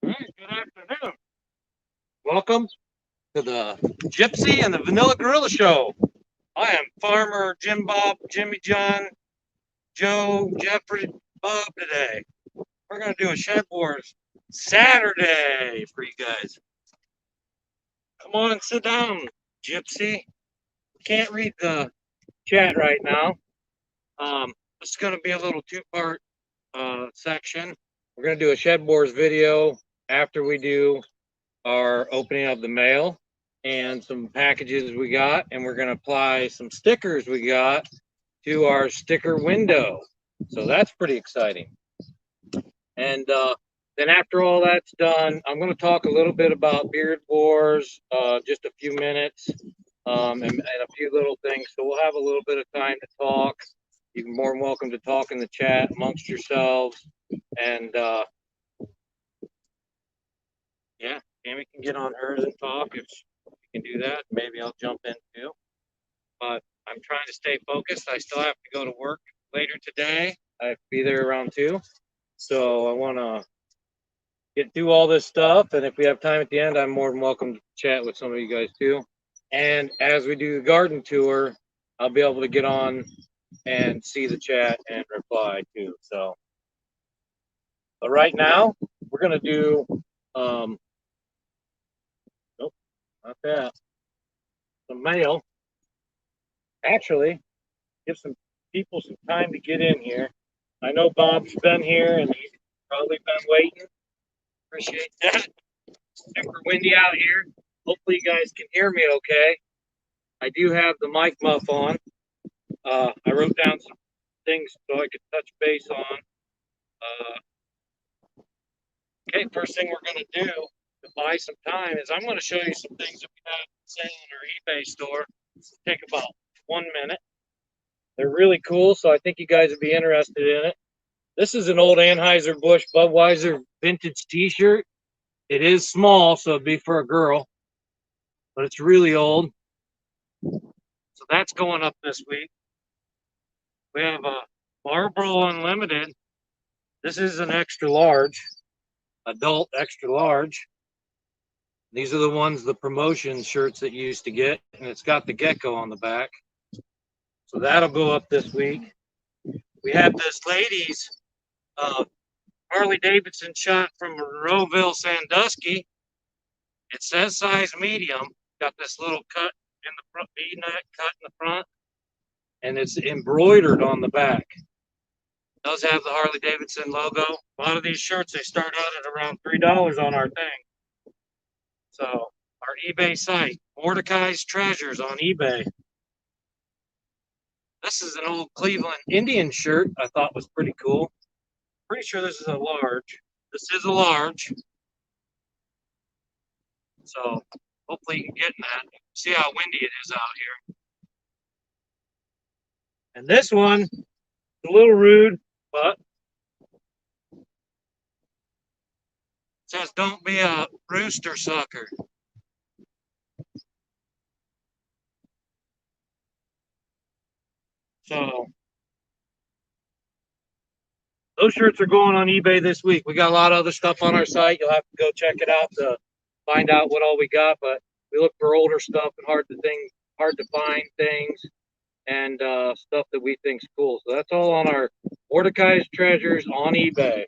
All right, good afternoon. Welcome to the Gypsy and the Vanilla Gorilla Show. I am Farmer Jim Bob, Jimmy John, Joe, Jeffrey, Bob today. We're going to do a Shed Wars Saturday for you guys. Come on and sit down, Gypsy. Can't read the chat right now. This is going to be a little two-part section. We're going to do a Shed Wars video after we do our opening of the mail and some packages we got, and we're going to apply some stickers we got to our sticker window. So that's pretty exciting. And then after all that's done, I'm going to talk a little bit about Beard Wars, just a few minutes, and a few little things. So we'll have a little bit of time to talk. You're more than welcome to talk in the chat amongst yourselves. And yeah, Tammy can get on hers and talk if you can do that. Maybe I'll jump in too. But I'm trying to stay focused. I still have to go to work later today. I have to be there around 2. So I want to get through all this stuff. And if we have time at the end, I'm more than welcome to chat with some of you guys too. And as we do the garden tour, I'll be able to get on and see the chat and reply too. So, but right now we're going to do, nope, not that, some mail. Actually, give some people some time to get in here. I know Bob's been here and he's probably been waiting. Appreciate that. Super windy out here. Hopefully you guys can hear me okay. I do have the mic muff on. I wrote down some things so I could touch base on. Okay, first thing we're going to do to buy some time is I'm going to show you some things that we have sale in our eBay store. It'll take about 1 minute. They're really cool, so I think you guys would be interested in it. This is an old Anheuser-Busch Budweiser vintage t-shirt. It is small, so it'd be for a girl, but it's really old. So that's going up this week. We have a Marlboro Unlimited. This is an extra large, adult extra large. These are the ones, the promotion shirts that you used to get, and it's got the gecko on the back. So that'll go up this week. We have this lady's Harley Davidson shot from Monroeville, Sandusky. It says size medium. Got this little cut in the front, V-neck cut in the front, and it's embroidered on the back. It does have the Harley Davidson logo. A lot of these shirts, they start out at around $3 on our thing. So our eBay site, Mordecai's Treasures on eBay. This is an old Cleveland Indian shirt I thought was pretty cool. Pretty sure this is a large. This is a large. So hopefully you can get in that. See how windy it is out here. And this one is a little rude, but it says don't be a rooster sucker. So those shirts are going on eBay this week. We got a lot of other stuff on our site. You'll have to go check it out to find out what all we got. But we look for older stuff and hard to find things, and stuff that we think's cool. So that's all on our Mordecai's Treasures on eBay.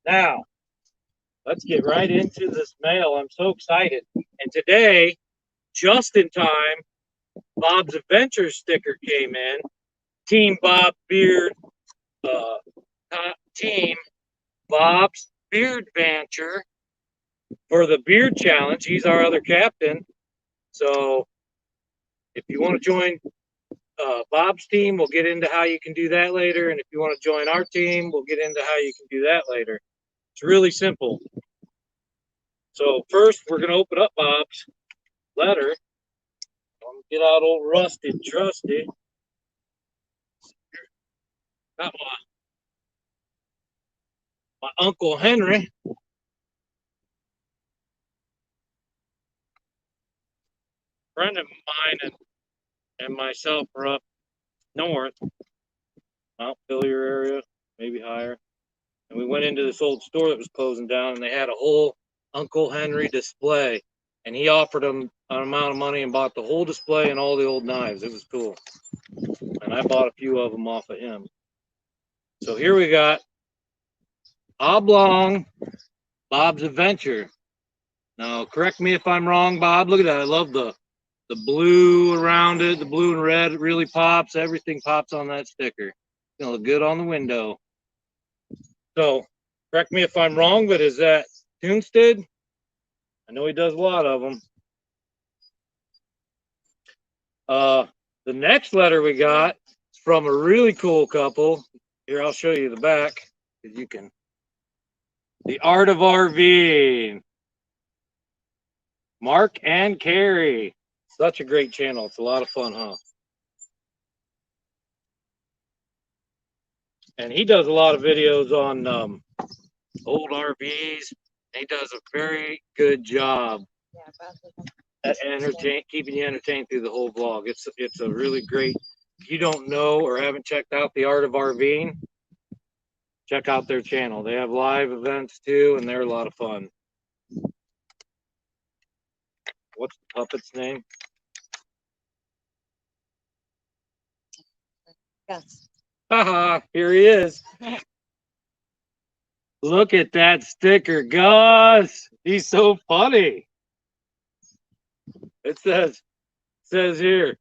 Now, let's get right into this mail. I'm so excited. And today, just in time, Bob's Adventure sticker came in. Team Bob Beard, Team Bob's Beard Venture for the Beard Challenge. He's our other captain. So if you want to join Bob's team, we'll get into how you can do that later. And if you want to join our team, we'll get into how you can do that later. It's really simple. So first, we're going to open up Bob's letter. I'm going to get out old Rusty Trusty. Got my Uncle Henry. Friend of mine and myself were up north, Mount Pillier area, maybe higher. And we went into this old store that was closing down, and they had a whole Uncle Henry display. And he offered them an amount of money and bought the whole display and all the old knives. It was cool. And I bought a few of them off of him. So here we got Oblong Bob's Adventure. Now, correct me if I'm wrong, Bob. Look at that. I love the blue around it. The blue and red really pops. Everything pops on that sticker. It's going to look good on the window. So, correct me if I'm wrong, but is that Tunstead? I know he does a lot of them. The next letter we got is from a really cool couple. Here, I'll show you the back. You can. The Art of RVing. Mark and Carrie. Such a great channel. It's a lot of fun, huh? And he does a lot of videos on old RVs. He does a very good job at keeping you entertained through the whole vlog. It's a really great. If you don't know or haven't checked out The Art of RVing, check out their channel. They have live events too, and they're a lot of fun. What's the puppet's name? Gus. Haha, here he is. Look at that sticker, Gus. He's so funny. It says here,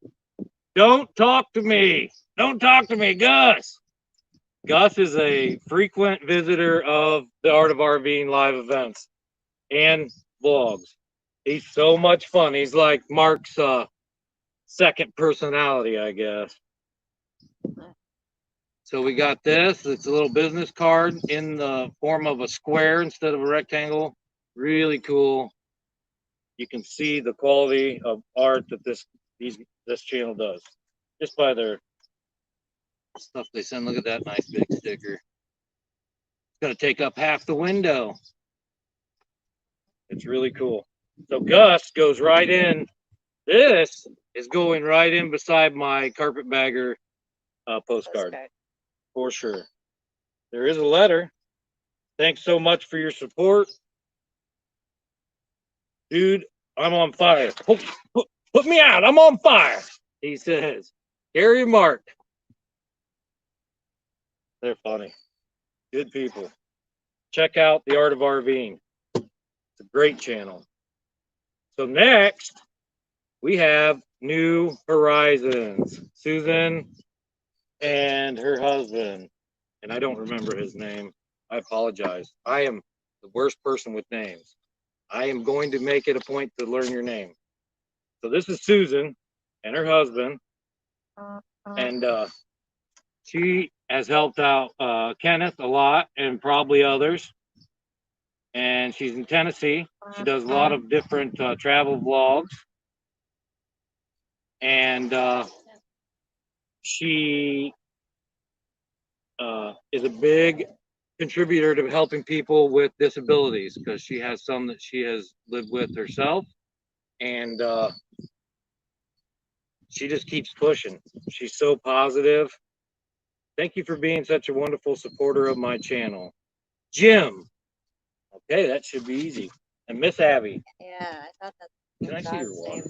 don't talk to me. Don't talk to me, Gus. Gus is a frequent visitor of the Art of RVing live events and vlogs. He's so much fun. He's like Mark's second personality, I guess. So we got this. It's a little business card in the form of a square instead of a rectangle. Really cool. You can see the quality of art that this channel does just by their stuff they send. Look at that nice big sticker. It's going to take up half the window. It's really cool. So Gus goes right in. This is going right in beside my carpetbagger postcard. For sure. There is a letter. Thanks so much for your support. Dude, I'm on fire. Put me out. I'm on fire. He says. Gary and Mark. They're funny. Good people. Check out The Art of RVing. It's a great channel. So next, we have New Horizons. Susan and her husband. And I don't remember his name. I apologize. I am the worst person with names. I am going to make it a point to learn your name. So this is Susan and her husband. And she has helped out Kenneth a lot and probably others. And she's in Tennessee. She does a lot of different travel vlogs. And she is a big contributor to helping people with disabilities because she has some that she has lived with herself. And she just keeps pushing. She's so positive. Thank you for being such a wonderful supporter of my channel. Jim. Okay, that should be easy. And Miss Abby. Yeah, I thought that. Can I see your water?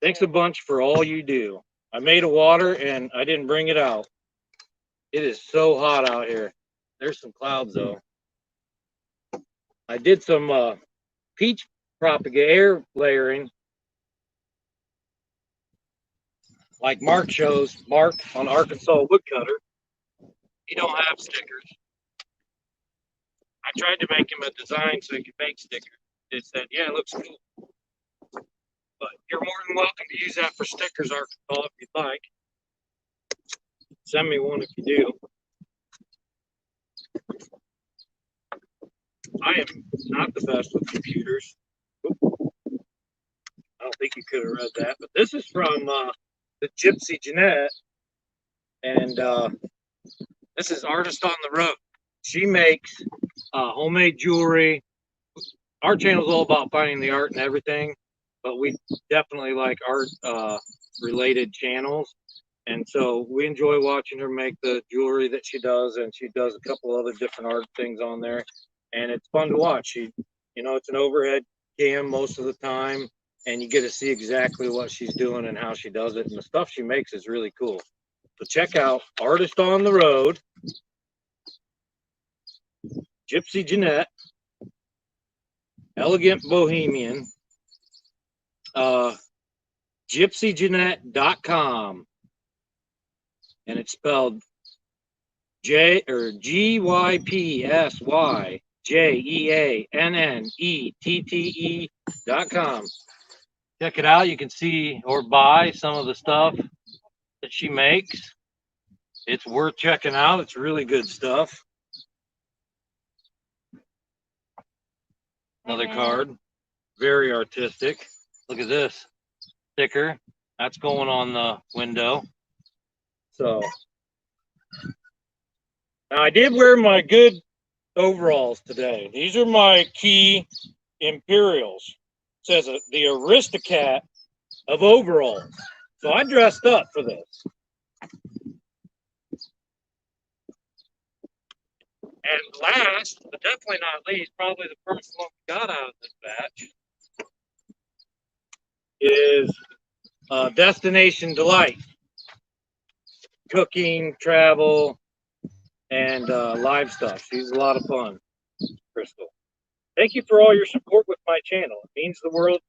Thanks a bunch for all you do. I made a water and I didn't bring it out. It is so hot out here. There's some clouds though. I did some peach air layering. Like Mark shows, Mark on Arkansas Woodcutter. He don't have stickers. I tried to make him a design so he could make stickers. It said, yeah, it looks cool. But you're more than welcome to use that for stickers, Arkansas, if you'd like. Send me one if you do. I am not the best with computers. I don't think you could have read that, but this is from the Gypsy Jeanette, and this is Artist on the Road. She makes homemade jewelry. Our channel is all about finding the art and everything, but we definitely like art related channels. And so we enjoy watching her make the jewelry that she does, and she does a couple other different art things on there. And it's fun to watch. She, you know, it's an overhead cam most of the time, and you get to see exactly what she's doing and how she does it. And the stuff she makes is really cool. So check out Artist on the Road, Gypsy Jeanette, Elegant Bohemian, gypsyjeanette.com. And it's spelled GYPSYJEANNETTE.com. Check it out. You can see or buy some of the stuff that she makes. It's worth checking out. It's really good stuff. Another card, very artistic. Look at this sticker. That's going on the window. So now I did wear my good overalls today. These are my key Imperials. It says the Aristocat of overalls. So I dressed up for this. And last, but definitely not least, probably the first one we got out of this batch is Destination Delight. Cooking, travel, and live stuff. She's a lot of fun, Crystal. Thank you for all your support with my channel. It means the world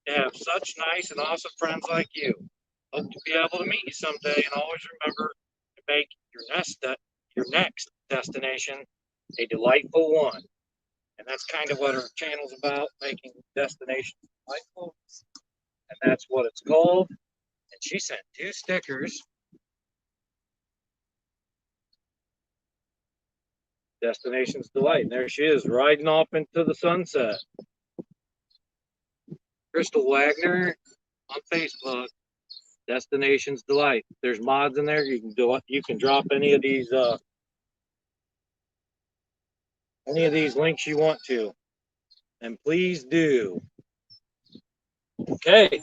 to have such nice and awesome friends like you. Hope to be able to meet you someday, and always remember to make your next destination a delightful one. And that's kind of what her channel's about, making destinations delightful. And that's what it's called. And she sent 2 stickers. Destinations Delight. And there she is, riding off into the sunset. Crystal Wagner on Facebook. Destinations Delight. There's mods in there. You can do it. You can drop any of these links you want to. And please do. Okay.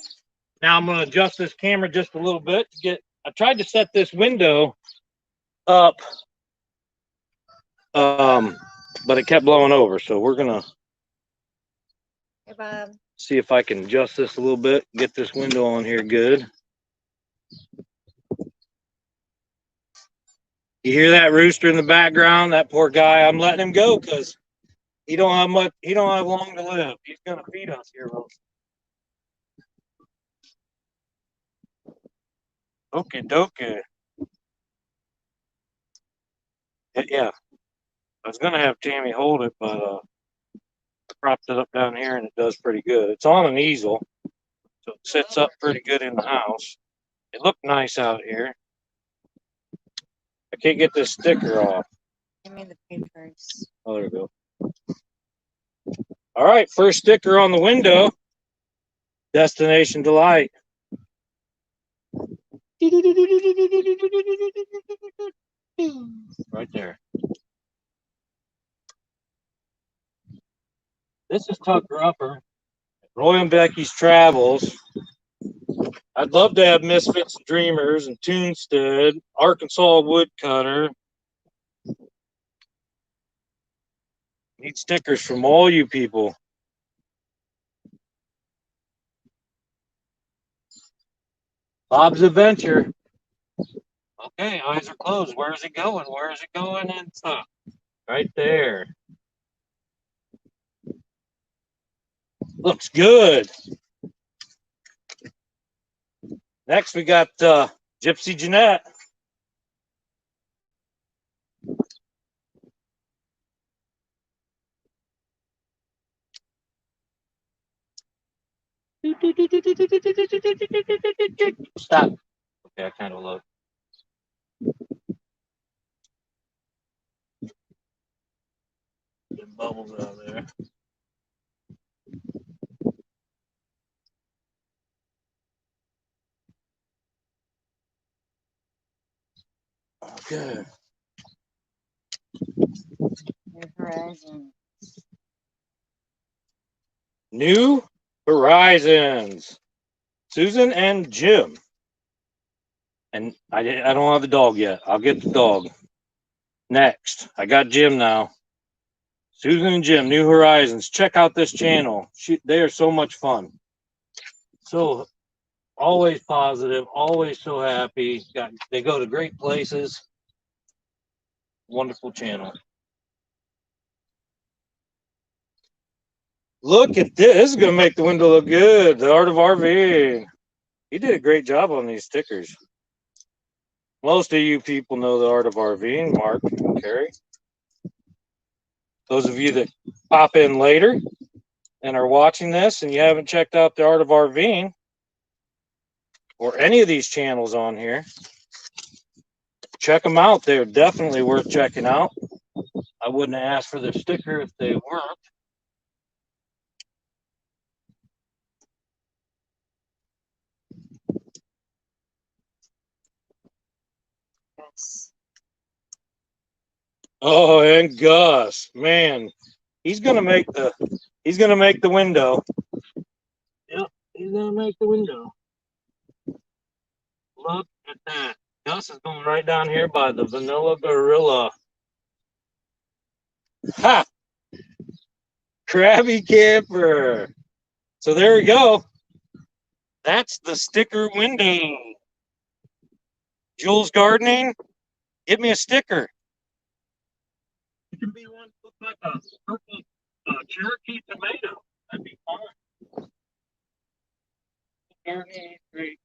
Now I'm going to adjust this camera just a little bit to get. I tried to set this window up, but it kept blowing over. So we're gonna see if I can adjust this a little bit, get this window on here good. You hear that rooster in the background? That poor guy. I'm letting him go because he don't have much. He don't have long to live. He's gonna feed us here. Okay, dokie. Yeah, I was gonna have Tammy hold it, but I propped it up down here and it does pretty good. It's on an easel, so it sits up pretty good in the house. It looked nice out here. I can't get this sticker off. Give me the papers. Oh, there we go. All right, first sticker on the window. Destination Delight. Right there. This is Tucker Upper. Roy and Becky's Travels. I'd love to have Misfits and Dreamers and Toonstead, Arkansas Woodcutter. Need stickers from all you people. Bob's Adventure. Okay, eyes are closed. Where is it going? Where is it going? And stop. Right there. Looks good. Next, we got Gypsy Jeanette. Stop. Okay, I kind of look. bubbles out of there. Okay. New Horizon. New Horizons. Susan and Jim. And I don't have the dog yet. I'll get the dog next. I got Jim now. Susan and Jim, New Horizons. Check out this channel. They are so much fun. So always positive, always so happy. They go to great places. Wonderful channel. Look at this. This is going to make the window look good. The Art of RVing. He did a great job on these stickers. Most of you people know the Art of RVing, Mark and Carrie. Those of you that pop in later and are watching this and you haven't checked out the Art of RVing or any of these channels on here, check them out. They're definitely worth checking out. I wouldn't have asked for their sticker if they weren't. Yes. Oh, and Gus, man, he's gonna make the window. Yep, he's gonna make the window. Look at that. Gus is going right down here by the vanilla gorilla. Ha! Krabby Camper. So there we go. That's the sticker window. Jules Gardening, give me a sticker. It can be one that looks like a purple Cherokee tomato. That'd be fun. Gardening, great.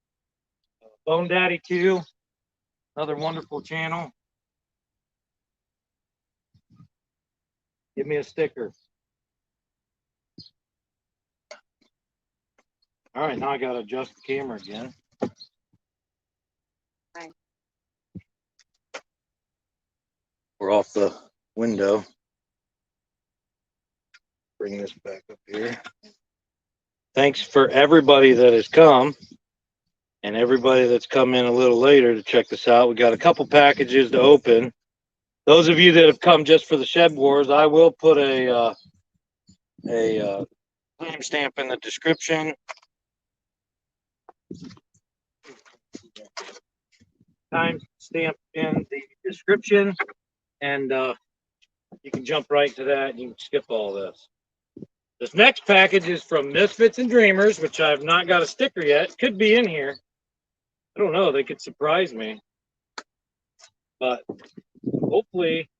Bone Daddy 2, another wonderful channel. Give me a sticker. All right, now I got to adjust the camera again. Right. We're off the window. Bring this back up here. Thanks for everybody that has come and everybody that's come in a little later to check this out. We got a couple packages to open. Those of you that have come just for the Shed Wars, I will put a timestamp in the description. Timestamp in the description, and you can jump right to that and you can skip all this. This next package is from Misfits and Dreamers, which I've not got a sticker yet. Could be in here. I don't know. They could surprise me. But hopefully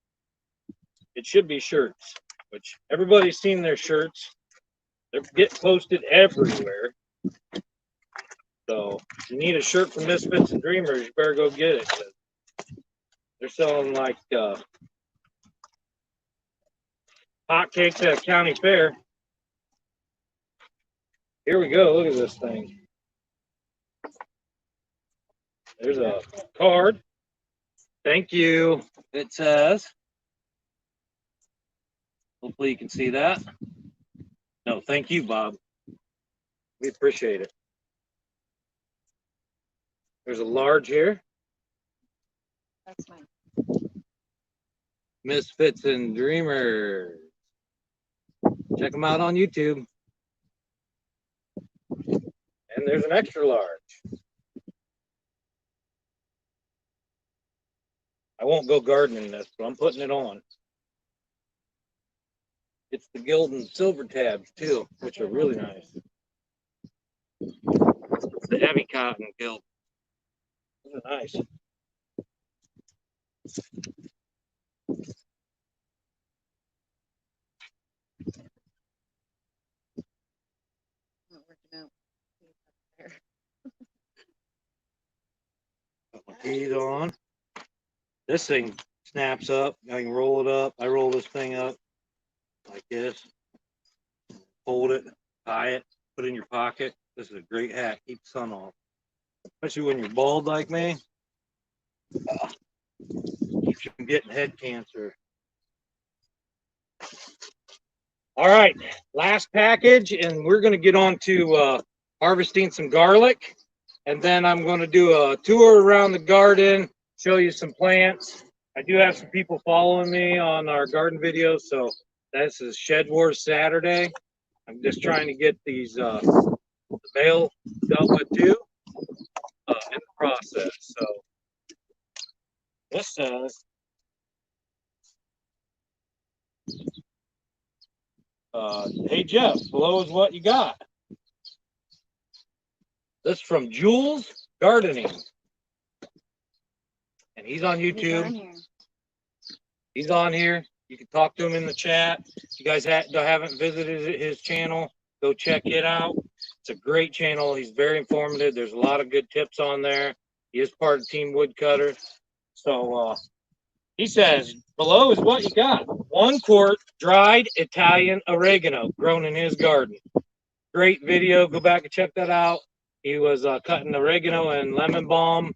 it should be shirts, which everybody's seen their shirts. They get posted everywhere. So if you need a shirt from Misfits and Dreamers, you better go get it. They're selling like hotcakes at a county fair. Here we go. Look at this thing. There's a card. Thank you. It says. Hopefully you can see that. No, thank you, Bob. We appreciate it. There's a large here. That's mine. Misfits and Dreamers. Check them out on YouTube. And there's an extra large. I won't go gardening this, but I'm putting it on. It's the gold and silver tabs too, which are really nice. It's the heavy cotton gilt. Those are nice. Not working out. Put my keys on. This thing snaps up. I can roll it up. I roll this thing up like this. Fold it, tie it, put it in your pocket. This is a great hat. Keep the sun off. Especially when you're bald like me. Keeps you from getting head cancer. All right, last package, and we're going to get on to harvesting some garlic. And then I'm going to do a tour around the garden, show you some plants. I do have some people following me on our garden videos, so this is Shed Wars Saturday. I'm just trying to get these the bale dealt with too in the process. So this says hey Jeff, below is what you got. This is from Jules Gardening. And he's on YouTube. He's on here. You can talk to him in the chat. If you guys haven't visited his channel, go check it out. It's a great channel. He's very informative. There's a lot of good tips on there. He is part of Team Woodcutter. So he says, below is what you got. 1 quart dried Italian oregano grown in his garden. Great video. Go back and check that out. He was cutting oregano and lemon balm.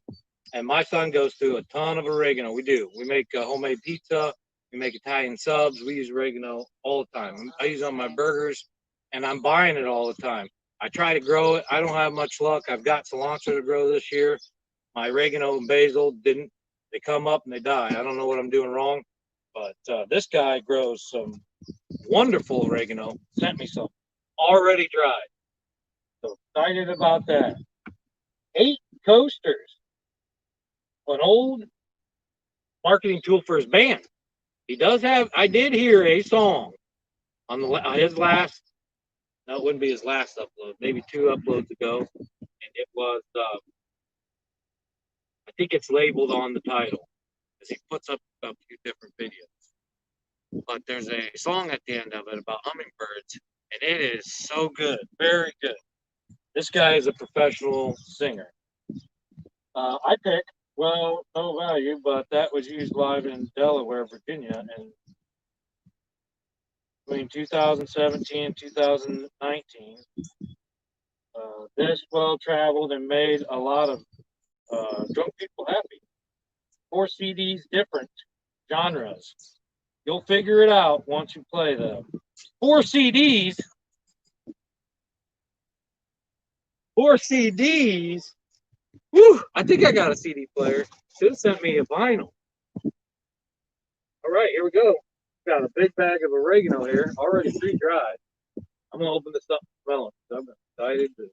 And my son goes through a ton of oregano. We do. We make homemade pizza. We make Italian subs. We use oregano all the time. I use it on my burgers, and I'm buying it all the time. I try to grow it. I don't have much luck. I've got cilantro to grow this year. My oregano and basil didn't. They come up and they die. I don't know what I'm doing wrong. But this guy grows some wonderful oregano. Sent me some already dried. So excited about that. 8 coasters. An old marketing tool for his band. He does have, I did hear a song on his last, no, it wouldn't be his last upload, maybe 2 uploads ago. And it was, I think it's labeled on the title because he puts up a few different videos. But there's a song at the end of it about hummingbirds, and it is so good, very good. This guy is a professional singer. I picked, well, no value, but that was used live in Delaware, Virginia, and between 2017 and 2019. This well traveled and made a lot of drunk people happy. 4 CDs, different genres. You'll figure it out once you play them. 4 CDs. 4 CDs. Whew, I think I got a CD player. Should have sent me a vinyl. All right, here we go. Got a big bag of oregano here, already pre-dried. I'm gonna open this up and smell it. I'm excited to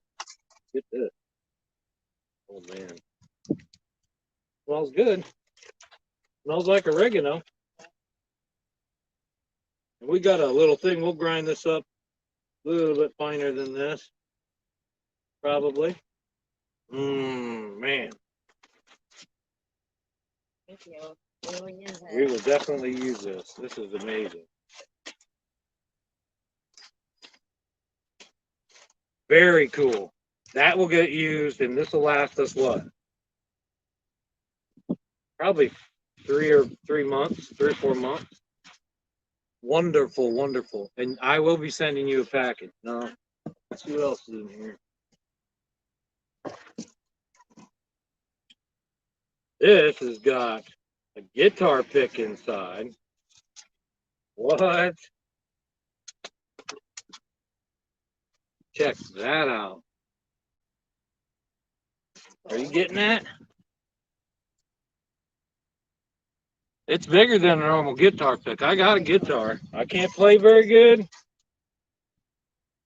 get this. Oh man, smells good. Smells like oregano. And we got a little thing. We'll grind this up a little bit finer than this, probably. Man. Thank you. We will use it. We will definitely use this. This is amazing. Very cool. That will get used, and this will last us what? Probably 3 or 4 months. Wonderful, wonderful. And I will be sending you a package. No, let's see what else is in here. This has got a guitar pick inside. What? Check that out. Are you getting that? It's bigger than a normal guitar pick. I got a guitar. I can't play very good,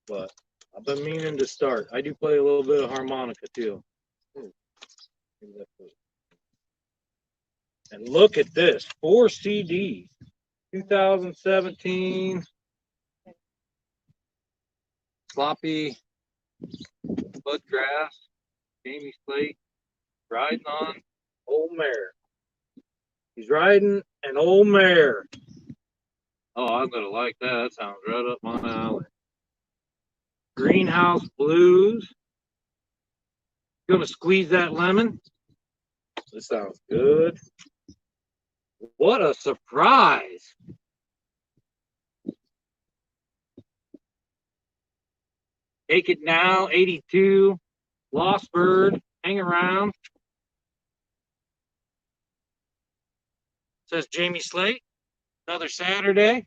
but I've been meaning to start. I do play a little bit of harmonica too. And look at this, 4 CDs, 2017, Sloppy Bloodgrass, Jamie Slate, riding on old mare. He's riding an old mare. Oh, I'm gonna like that. That sounds right up my alley. Greenhouse Blues. Gonna squeeze that lemon. This sounds good. What a surprise. Take It Now, 82. Lost Bird, Hang Around. Says Jamie Slate. Another Saturday.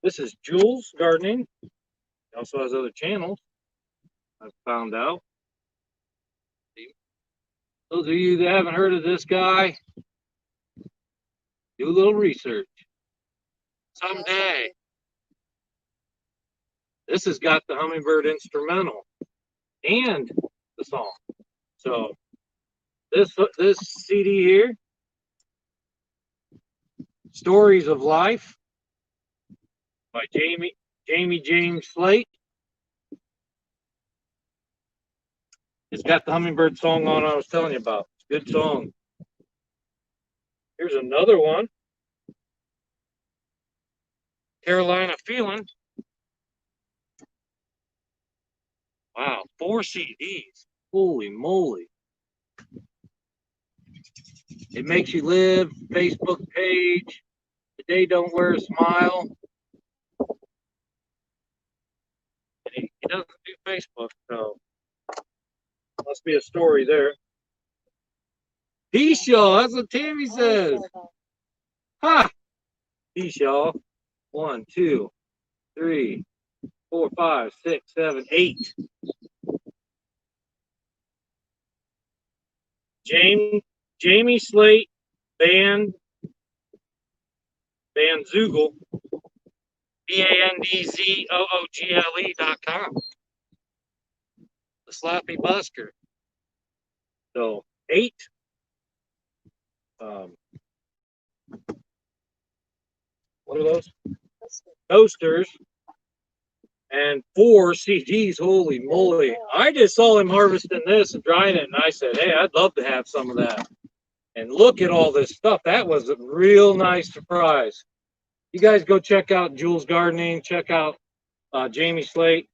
This is Jules Gardening. He also has other channels, I've found out. Those of you that haven't heard of this guy, do a little research. Someday. This has got the hummingbird instrumental and the song. So this CD here, Stories of Life by Jamie James Slate. It's got the hummingbird song on I was telling you about. Good song. Here's another one. Carolina Feeling. Wow, 4 CDs. Holy moly. It Makes You Live, Facebook page. Today Don't Wear a Smile. He doesn't do Facebook, so must be a story there. Peace, y'all. That's what Tammy says. Ha! Peace, y'all. 1, 2, 3, 4, 5, 6, 7, 8. Jamie Slate Van Zoogle, BANDZOOGLE.com. The Sloppy Busker. So 8. What are those? Toasters. And 4 CDs. Holy moly. I just saw him harvesting this and drying it, and I said, hey, I'd love to have some of that. And look at all this stuff. That was a real nice surprise. You guys go check out Jules Gardening. Check out Jamie Slate.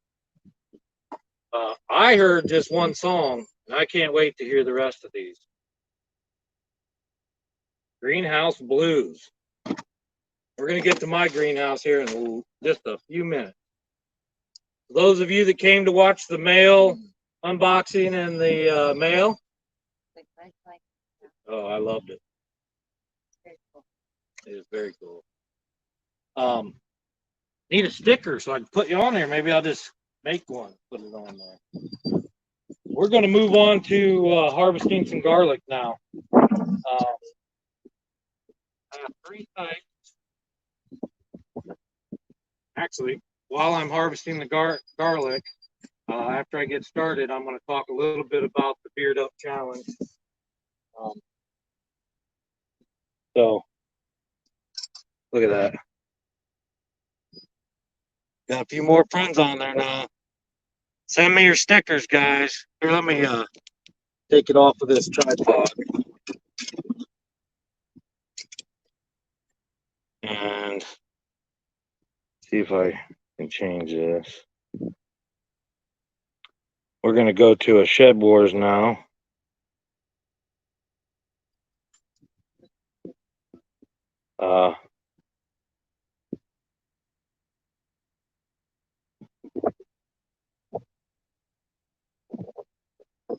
I heard just one song, and I can't wait to hear the rest of these. Greenhouse Blues. We're going to get to my greenhouse here in just a few minutes. Those of you that came to watch the mail unboxing and the mail. Oh, I loved it. It is very cool. Need a sticker so I can put you on there. Maybe I'll just make one, put it on there. We're going to move on to harvesting some garlic now. I have 3 types. Actually, while I'm harvesting the garlic, after I get started, I'm going to talk a little bit about the Beard Up Challenge. So, look at that. Got a few more friends on there now. Send me your stickers, guys. Here, let me take it off of this tripod. And see if I can change this. We're going to go to a Shed Wars now.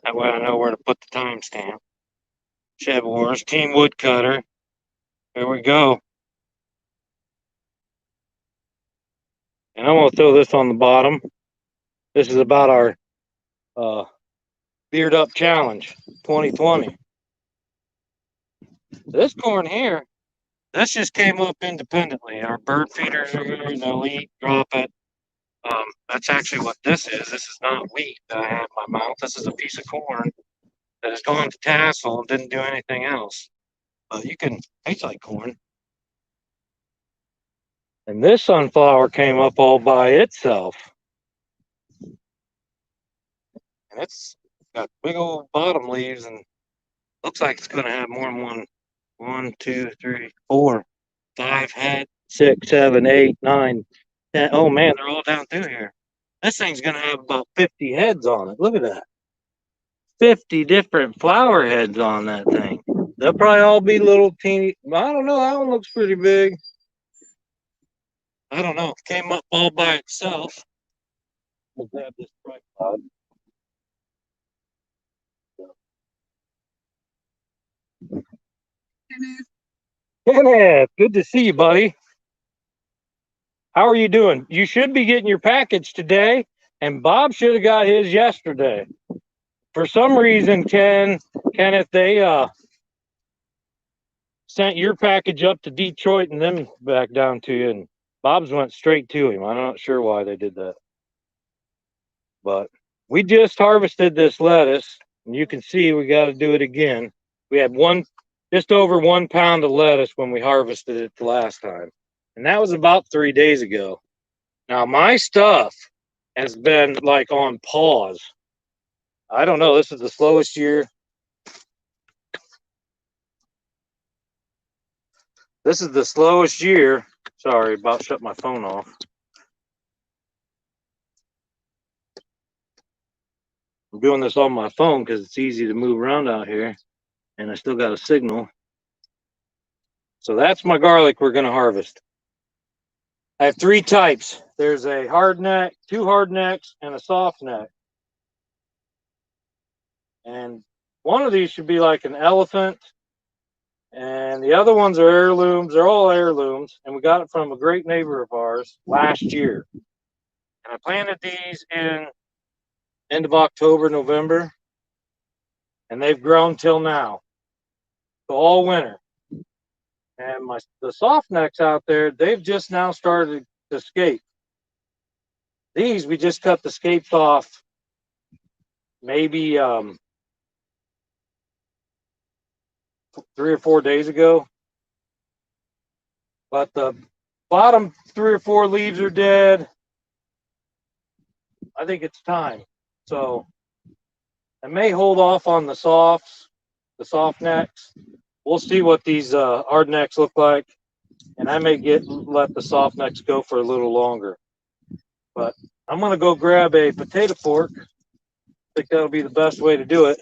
That way I know where to put the timestamp. Shed Wars, Team Woodcutter. Here we go. And I'm going to throw this on the bottom. This is about our Beard Up Challenge 2020. This corn here, this just came up independently. Our bird feeders are here, and they'll eat, drop it. That's actually what this is. This is not wheat that I have in my mouth. This is a piece of corn that has gone to tassel and didn't do anything else. But you can taste like corn. And this sunflower came up all by itself. And it's got big old bottom leaves and looks like it's going to have more than 1, 2, 3, 4, 5 head, 6, 7, 8, 9, 10. Oh man, they're all down through here. This thing's going to have about 50 heads on it. Look at that. 50 different flower heads on that thing. They'll probably all be little teeny. I don't know. That one looks pretty big. I don't know. It came up all by itself. We'll grab this tripod. Kenneth, good to see you, buddy. How are you doing? You should be getting your package today, and Bob should have got his yesterday. For some reason, Kenneth, they sent your package up to Detroit and then back down to you, and Bob's went straight to him. I'm not sure why they did that. But we just harvested this lettuce, and you can see we got to do it again. We had just over 1 pound of lettuce when we harvested it the last time, and that was about 3 days ago. Now my stuff has been like on pause. I don't know. This is the slowest year. This is the slowest year. Sorry, about shut my phone off. I'm doing this on my phone because it's easy to move around out here, and I still got a signal. So that's my garlic we're going to harvest. I have 3 types. There's a hard neck, 2 hard necks, and a soft neck. And one of these should be like an elephant, and the other ones are heirlooms. They're all heirlooms, and we got it from a great neighbor of ours last year. And I planted these in end of October, November, and they've grown till now, so all winter. And the soft necks out there, they've just now started to scape. These, we just cut the scapes off maybe 3 or 4 days ago. But the bottom 3 or 4 leaves are dead. I think it's time. So I may hold off on the soft necks. We'll see what these hard necks look like. And I may let the soft necks go for a little longer. But I'm going to go grab a potato fork. I think that'll be the best way to do it.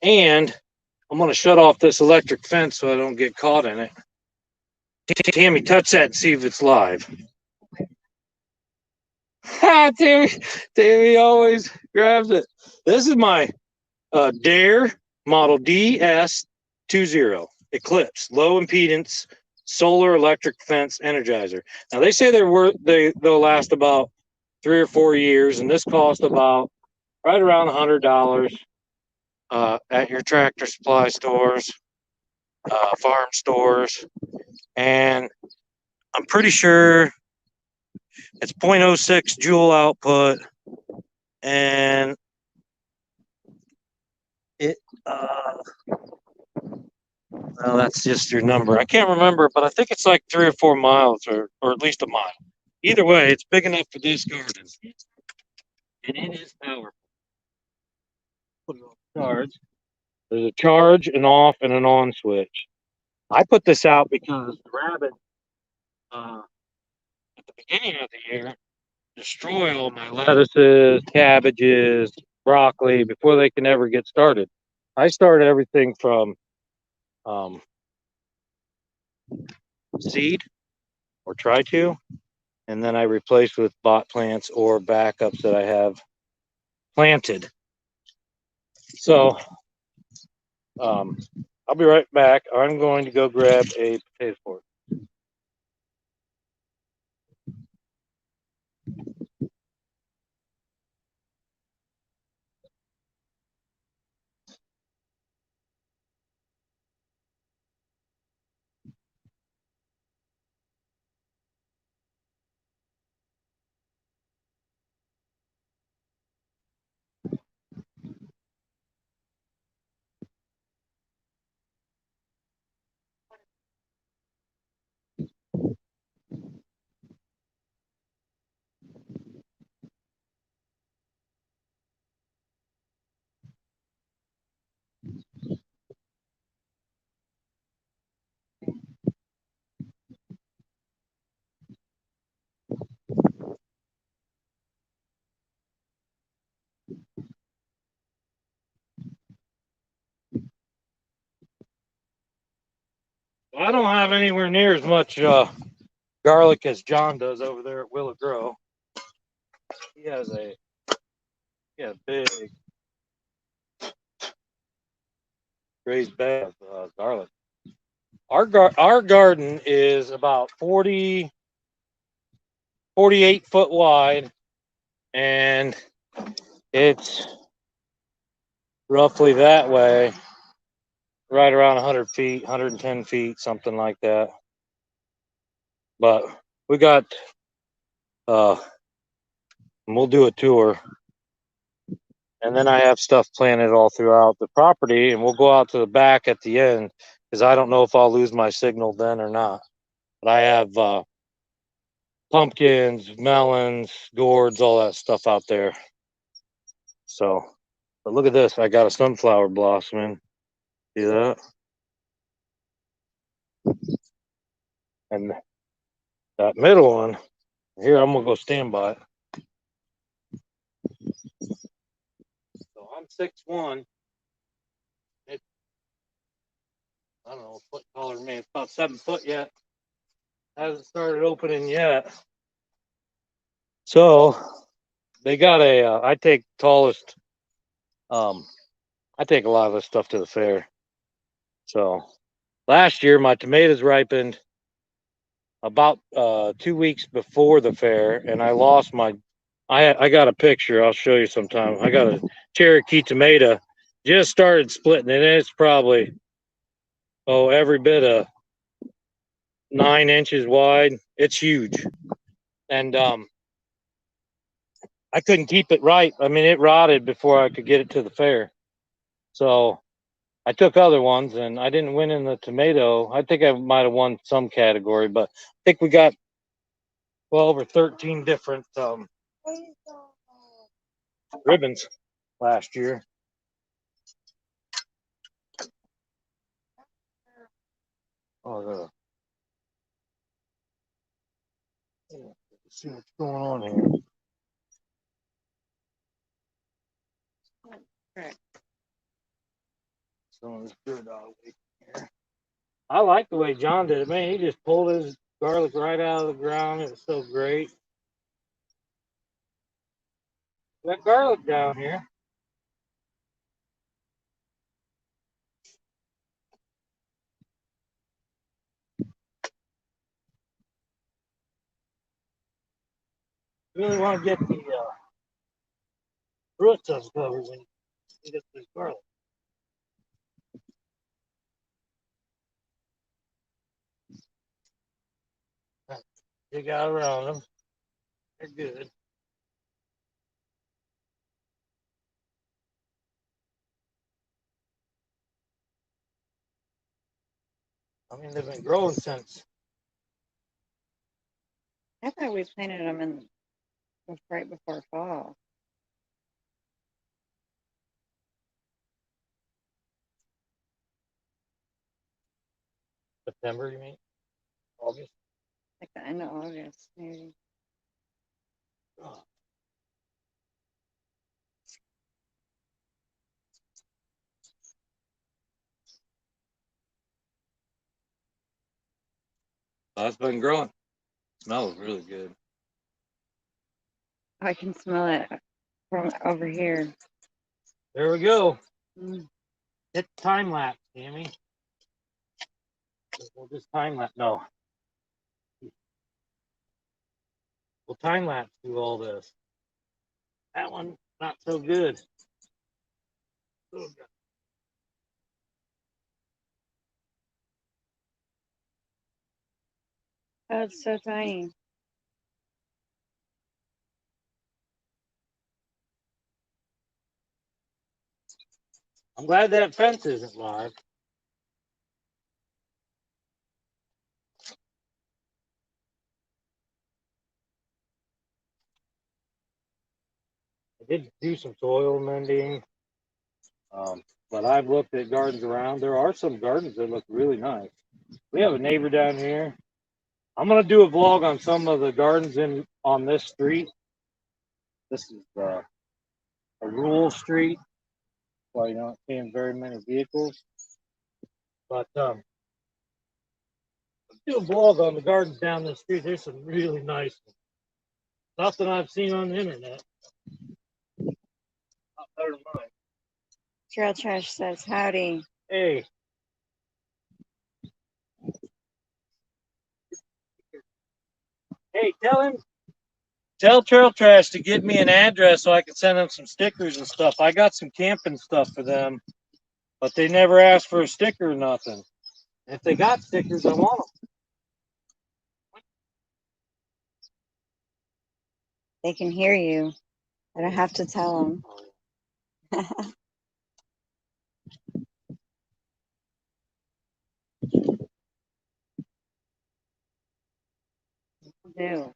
And I'm going to shut off this electric fence so I don't get caught in it. Tammy, touch that and see if it's live. Tammy always grabs it. This is my Dare Model DS20 Eclipse low impedance solar electric fence energizer. Now they say they'll last about 3 or 4 years, and this cost about right around $100 at your Tractor Supply stores, farm stores, and I'm pretty sure it's 0.06 joule output, and it well, that's just your number. I can't remember, but I think it's like 3 or 4 miles, or at least a mile. Either way, it's big enough for this garden, and it is powerful. Put it on charge. There's a charge, an off, and an on switch. I put this out because the rabbit at the beginning of the year destroy all my lettuces, cabbages, broccoli before they can ever get started. I started everything from seed, or try to, and then I replace with bought plants or backups that I have planted. So I'll be right back. I'm going to go grab a potato fork. I don't have anywhere near as much garlic as John does over there at Willow Grow. He has a big raised bed of garlic. Our garden is about 40 48 foot wide, and it's roughly that way, right around 100 feet, 110 feet, something like that. But we got, we'll do a tour. And then I have stuff planted all throughout the property, and we'll go out to the back at the end because I don't know if I'll lose my signal then or not. But I have pumpkins, melons, gourds, all that stuff out there. So, but look at this. I got a sunflower blossoming. See that? And that middle one, here, I'm going to go stand by it. So I'm 6'1". It's, I don't know, a foot taller than me. It's about 7 foot yet. Hasn't started opening yet. So they got a, I take tallest, I take a lot of this stuff to the fair. So last year my tomatoes ripened about 2 weeks before the fair, and I lost my, I got a picture, I'll show you sometime. I got a Cherokee tomato, just started splitting, and it's probably, every bit of 9 inches wide. It's huge. And I couldn't keep it right. I mean, it rotted before I could get it to the fair. So I took other ones, and I didn't win in the tomato. I think I might have won some category, but I think we got 12 or 13 different ribbons last year. Oh, let's see what's going on here. Correct. Some of this dirt out of here. I like the way John did it, man. He just pulled his garlic right out of the ground. It was so great. That garlic down here. You really want to get the roots uncovered when you get this garlic. Dig out around them. They're good. I mean, they've been growing since I thought we planted them in right before fall. September, you mean? August? Like the end of August, maybe. Oh. That's been growing. Smells really good. I can smell it from over here. There we go. Mm. Hit time lapse, Tammy. We'll just time lapse. No. We'll time lapse through all this. That one, not so good. Oh, Oh, it's so tiny. I'm glad that fence isn't live. I did do some soil mending, but I've looked at gardens around. There are some gardens that look really nice. We have a neighbor down here. I'm gonna do a vlog on some of the gardens on this street. This is a rural street, so you're not seeing very many vehicles. But do a vlog on the gardens down the street. There's some really nice ones. Nothing I've seen on the internet. Not better than mine. Trail Trash says howdy. Hey. Hey, tell him Tell Trail Trash to get me an address so I can send them some stickers and stuff. I got some camping stuff for them, but they never asked for a sticker or nothing. If they got stickers, I want them. They can hear you. I don't have to tell them. Do.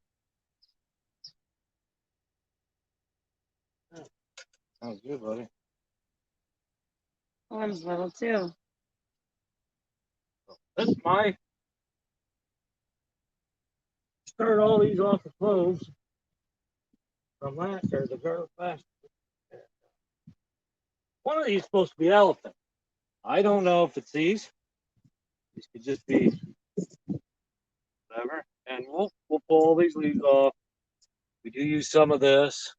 Sounds good, buddy. One's little too. That's my start all these off of clothes from last year, the garlic last year. One of these is supposed to be elephant. I don't know if it's these. These could just be whatever. And we'll pull all these leaves off. We do use some of this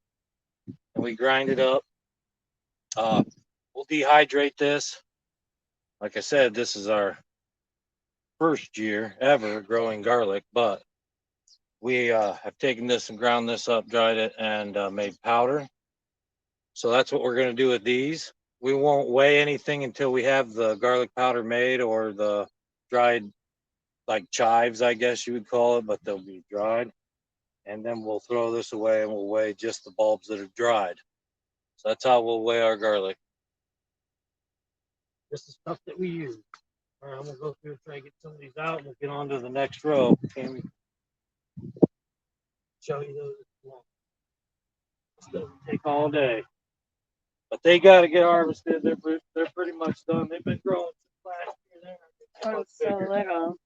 and we grind it up. We'll dehydrate this. Like I said, this is our first year ever growing garlic, but we have taken this and ground this up, dried it, and made powder. So that's what we're going to do with these. We won't weigh anything until we have the garlic powder made, or the dried, like chives, I guess you would call it, but they'll be dried. And then we'll throw this away and we'll weigh just the bulbs that are dried. So that's how we'll weigh our garlic. This is stuff that we use. All right, I'm gonna go through and try to get some of these out and we'll get on to the next row. Can we show you those? It's gonna take all day. But they got to get harvested. They're pretty much done. They've been growing since last year. Oh, it's so little.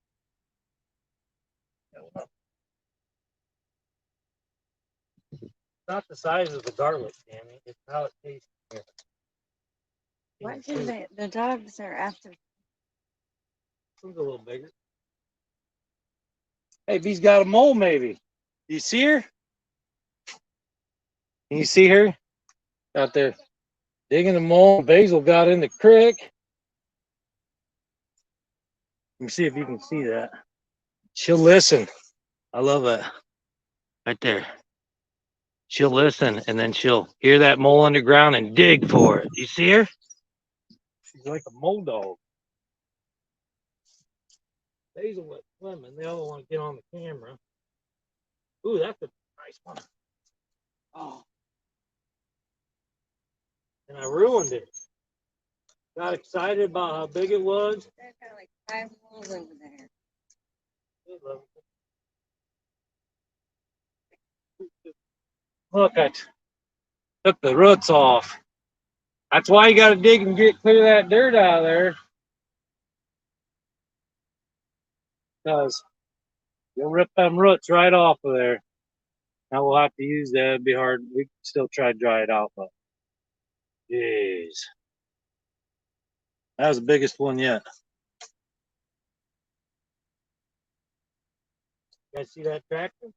Not the size of the garlic, Tammy. It's how it tastes. Here. What do they? The dogs are after. One's a little bigger. Hey, B's got a mole, maybe. You see her? Can you see her out there digging the mole? Basil got in the creek. Let me see if you can see that. She'll listen. I love that. Right there. She'll listen, and then she'll hear that mole underground and dig for it. You see her? She's like a mole dog. Basil went swimming. They all want to get on the camera. Ooh, that's a nice one. Oh. And I ruined it. Got excited about how big it was. There's got like 5 moles over there. Look, I took the roots off. That's why you got to dig and clear that dirt out of there. Because you'll rip them roots right off of there. Now we'll have to use that. It'd be hard. We can still try to dry it out, but jeez. That was the biggest one yet. You guys see that tractor?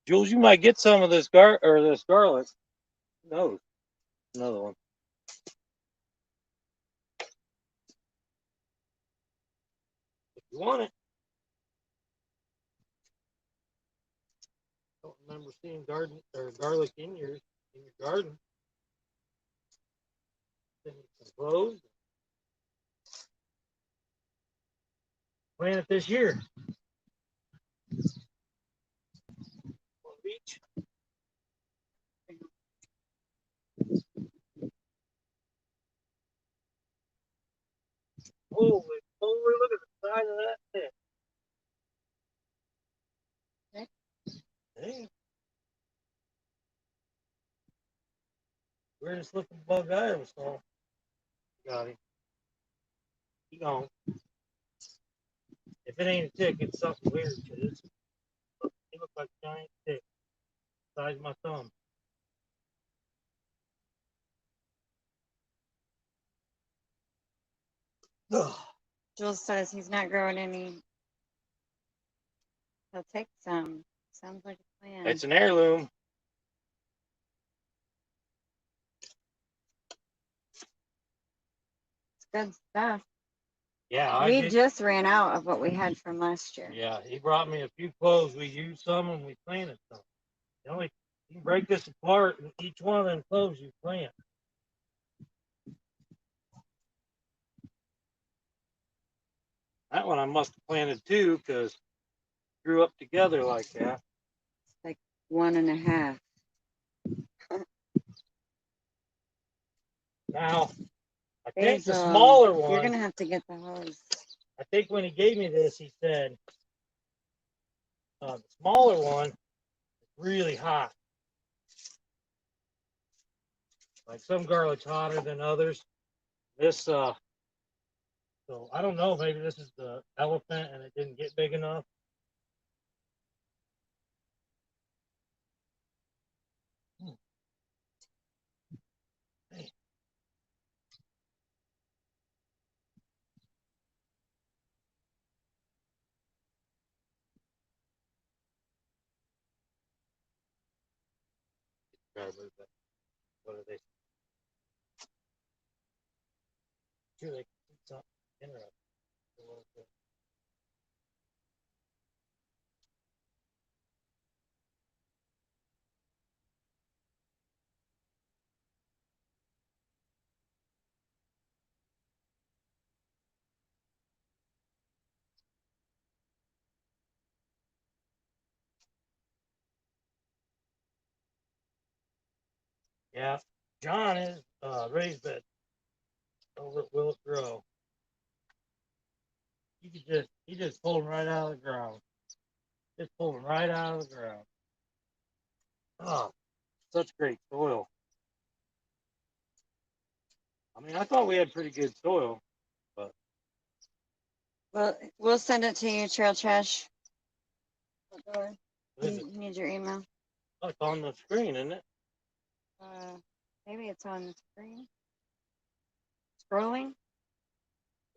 Jules, you might get some of this garlic. No, another one. If you want it. I don't remember seeing garlic in your garden. Some cloves. Plant it this year. Beach. Holy moly, look at the size of that thing. Hey. Weirdest looking bug I ever saw. Got him. He gone. If it ain't a tick, it's something weird. He looks like a giant tick. Size of my thumb. Jules says he's not growing any. He'll take some. Sounds like a plan. It's an heirloom. good stuff. Yeah, We just ran out of what we had from last year. Yeah, he brought me a few cloves. We used some and we planted some. You can break this apart, and each one of them cloves you plant. That one I must have planted too, because it grew up together like that. Like 1.5. Now, I think the Basil, smaller one. you're gonna have to get the hose. I think when he gave me this, he said the smaller one is really hot. Like some garlic's hotter than others. This, so I don't know. Maybe this is the elephant and it didn't get big enough. Hey. What are they? Sure, they can eat something interesting. Yeah, John is raised bed over at Willet Grow. He just pulled him right out of the ground. Just pulled him right out of the ground. Oh, such great soil. I mean, I thought we had pretty good soil, but Well, we'll send it to you, Trail Trash. is it? You need your email. Oh, it's on the screen, isn't it? Maybe it's on the screen. Scrolling?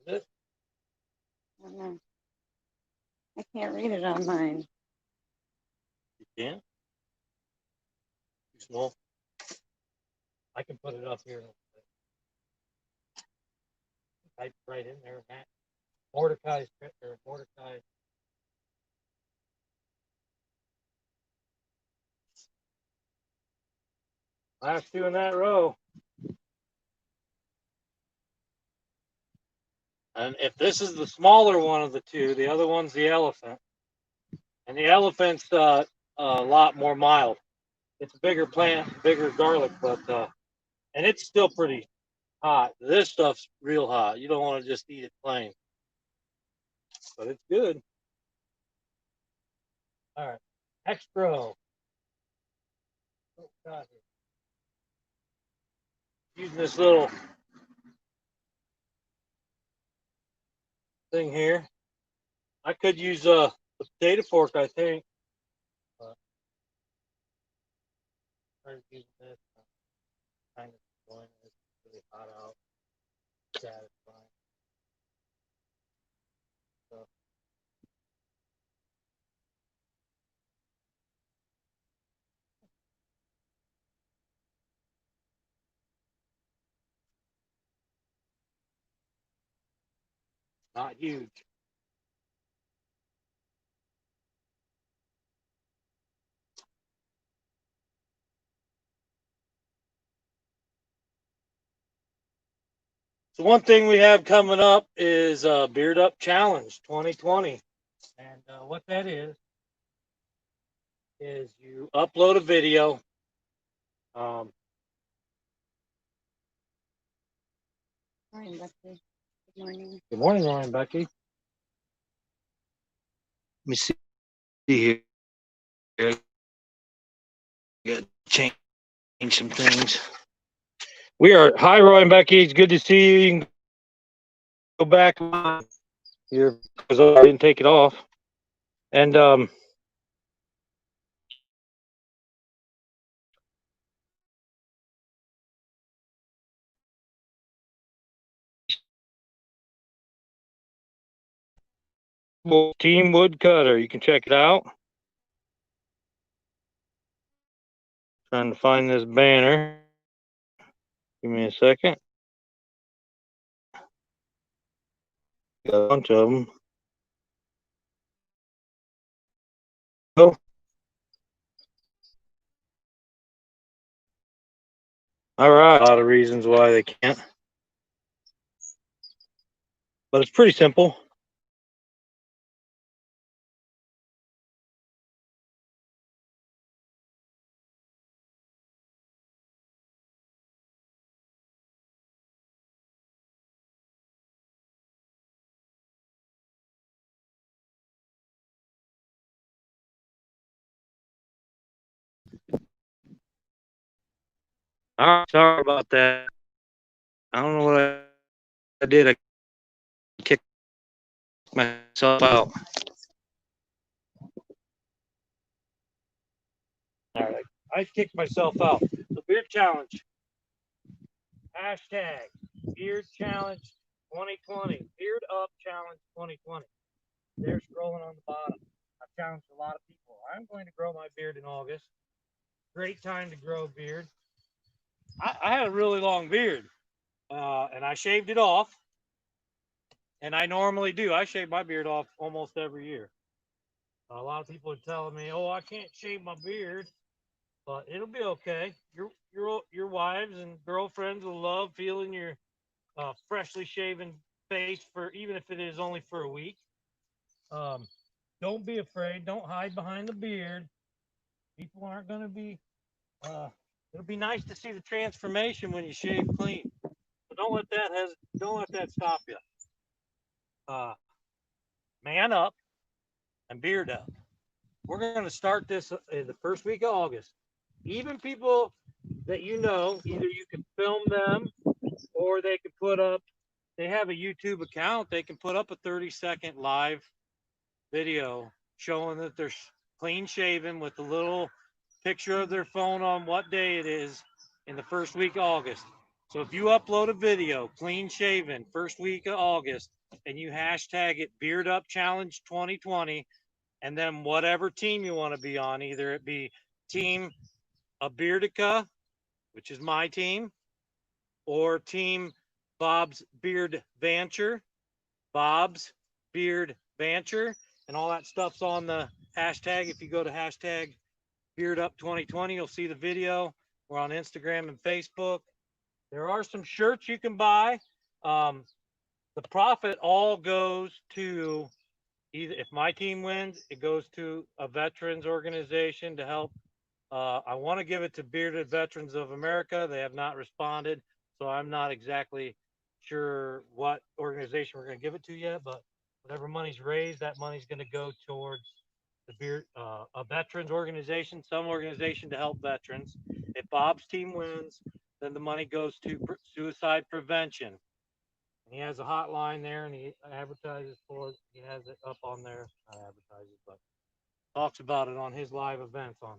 Is it? I don't know. I can't read it on mine. You can? Too small? I can put it up here. Type right in there, Matt. Mordecai's or Mordecai. Last two in that row. And if this is the smaller one of the two, the other one's the elephant. And the elephant's a lot more mild. It's a bigger plant, bigger garlic, but and it's still pretty hot. This stuff's real hot. You don't want to just eat it plain. But it's good. All right. Next row. Oh, God. Using this little thing here. I could use the potato fork, I think. I'm using this. Kind of enjoying this. It's really hot out. Satisfying. So, not huge. So one thing we have coming up is Beard Up Challenge 2020. And what that is you upload a video. Morning, Becky. Good morning. Good morning, Ryan, Becky. Let me see here. I got to change some things. We are, hi, Roy and Becky. It's good to see you. You can go back here because I didn't take it off. And Team Woodcutter, you can check it out. Trying to find this banner. Give me a second. Got a bunch of them. Oh. All right. A lot of reasons why they can't. But it's pretty simple. All right, sorry about that. I don't know what I did. I kicked myself out. All right, I kicked myself out. The beard challenge. Hashtag beard challenge 2020. Beard up challenge 2020. They're scrolling on the bottom. I've challenged a lot of people. I'm going to grow my beard in August. Great time to grow a beard. I had a really long beard, and I shaved it off. And I normally do. I shave my beard off almost every year. A lot of people are telling me, "Oh, I can't shave my beard," but it'll be okay. Your wives and girlfriends will love feeling your freshly shaven face for even if it is only for a week. Don't be afraid. Don't hide behind the beard. People aren't going to be. It'll be nice to see the transformation when you shave clean. But don't let that stop you. Man up and beard up. We're going to start this in the first week of August. Even people that you know, either you can film them or they can put up, they have a YouTube account, they can put up a 30-second live video showing that they're clean shaven with a little picture of their phone on what day it is in the first week of August. So if you upload a video, clean shaven, first week of August, and you hashtag it Beard Up Challenge 2020, and then whatever team you want to be on, either it be Team Beardica, which is my team, or Team Bob's Beard Vanture, Bob's Beard Vanture, and all that stuff's on the hashtag. If you go to hashtag Beard Up 2020, you'll see the video. We're on Instagram and Facebook. There are some shirts you can buy. The profit all goes to either, if my team wins, it goes to a veterans organization to help. I want to give it to Bearded Veterans of America. They have not responded, so I'm not exactly sure what organization we're going to give it to yet, but whatever money's raised, that money's going to go towards the beard, a veterans organization, some organization to help veterans. If Bob's team wins, then the money goes to suicide prevention. And he has a hotline there, and he advertises for it. He has it up on there. Not advertises, but talks about it on his live events on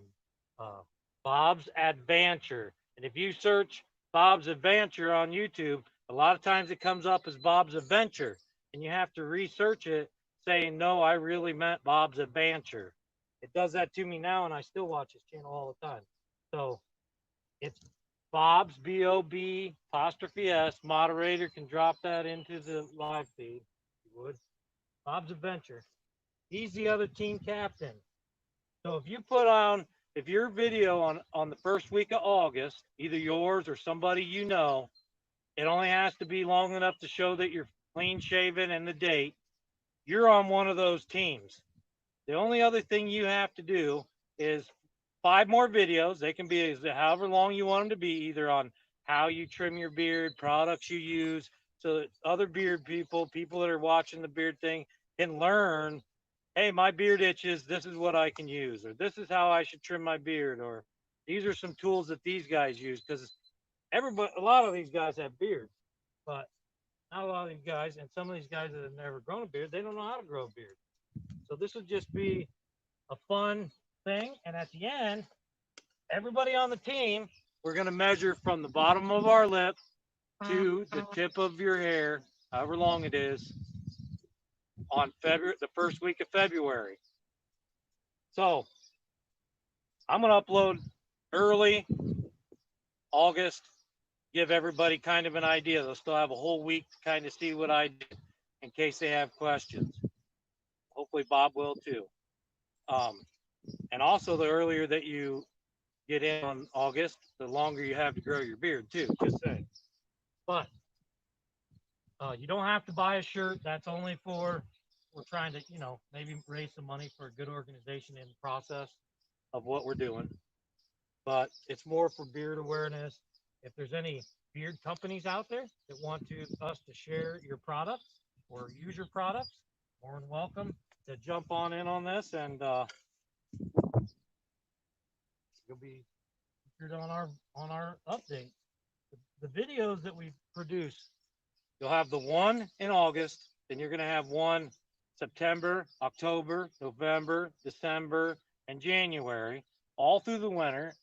Bob's Adventure. And if you search Bob's Adventure on YouTube, a lot of times it comes up as Bob's Adventure, and you have to research it saying, no, I really meant Bob's Adventure. It does that to me now, and I still watch his channel all the time. So it's Bob's, B-O-B, apostrophe S. Moderator can drop that into the live feed, if you would. Bob's Adventure. He's the other team captain. So if you put on, if your video on the first week of August, either yours or somebody you know, it only has to be long enough to show that you're clean shaven and the date, you're on one of those teams. The only other thing you have to do is 5 more videos. They can be however long you want them to be, either on how you trim your beard, products you use, so that other beard people that are watching the beard thing can learn, hey, my beard itches, this is what I can use, or this is how I should trim my beard, or these are some tools that these guys use, because a lot of these guys have beards, but not a lot of these guys, and some of these guys that have never grown a beard, they don't know how to grow a beard. So this would just be a fun thing. And at the end, everybody on the team, we're going to measure from the bottom of our lip to the tip of your hair, however long it is, on the first week of February. So I'm going to upload early August, give everybody kind of an idea. They'll still have a whole week to kind of see what I did. in case they have questions. Hopefully Bob will too. And also the earlier that you get in on August, the longer you have to grow your beard too, just saying. But you don't have to buy a shirt. That's only for, we're trying to, maybe raise some money for a good organization in the process of what we're doing. But it's more for beard awareness. If there's any beard companies out there that want us to share your products or use your products, more than welcome to jump on in on this, and you'll be featured on our update. The videos that we produce, you'll have the one in August, then you're going to have one September, October, November, December, and January, all through the winter.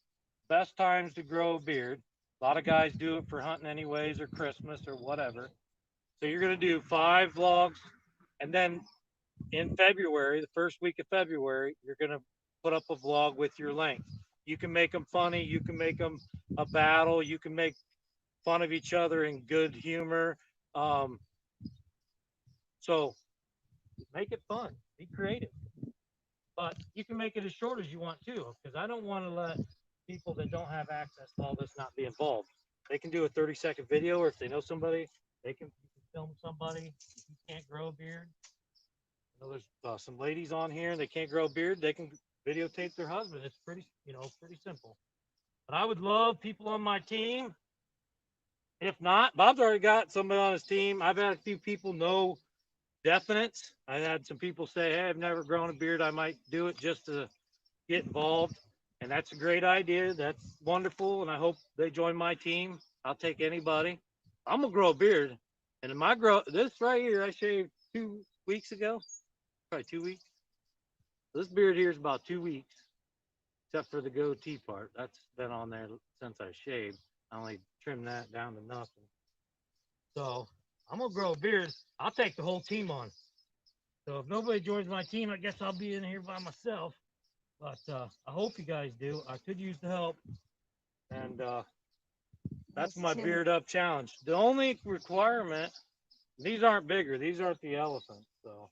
Best times to grow a beard. A lot of guys do it for hunting anyways, or Christmas, or whatever. So you're going to do 5 vlogs, and then in February, the first week of February, you're going to put up a vlog with your length. You can make them funny. You can make them a battle. You can make fun of each other in good humor. So make it fun. Be creative. But you can make it as short as you want too, because I don't want to let people that don't have access to all this not be involved. They can do a 30-second video, or if they know somebody, you can film somebody. If you can't grow a beard, there's some ladies on here, they can't grow a beard, they can videotape their husband. It's pretty simple. But I would love people on my team. If not, Bob's already got somebody on his team. I've had a few people know definites. I had some people say, hey, I've never grown a beard. I might do it just to get involved. And that's a great idea. That's wonderful. And I hope they join my team. I'll take anybody. I'm going to grow a beard. And in my this right here, I shaved 2 weeks ago. Probably 2 weeks. This beard here is about 2 weeks, except for the goatee part. That's been on there since I shaved. I only trimmed that down to nothing. So I'm going to grow a beard. I'll take the whole team on. So if nobody joins my team, I guess I'll be in here by myself. But I hope you guys do. I could use the help. And that's my beard up challenge. The only requirement, these aren't bigger. These aren't the elephants. So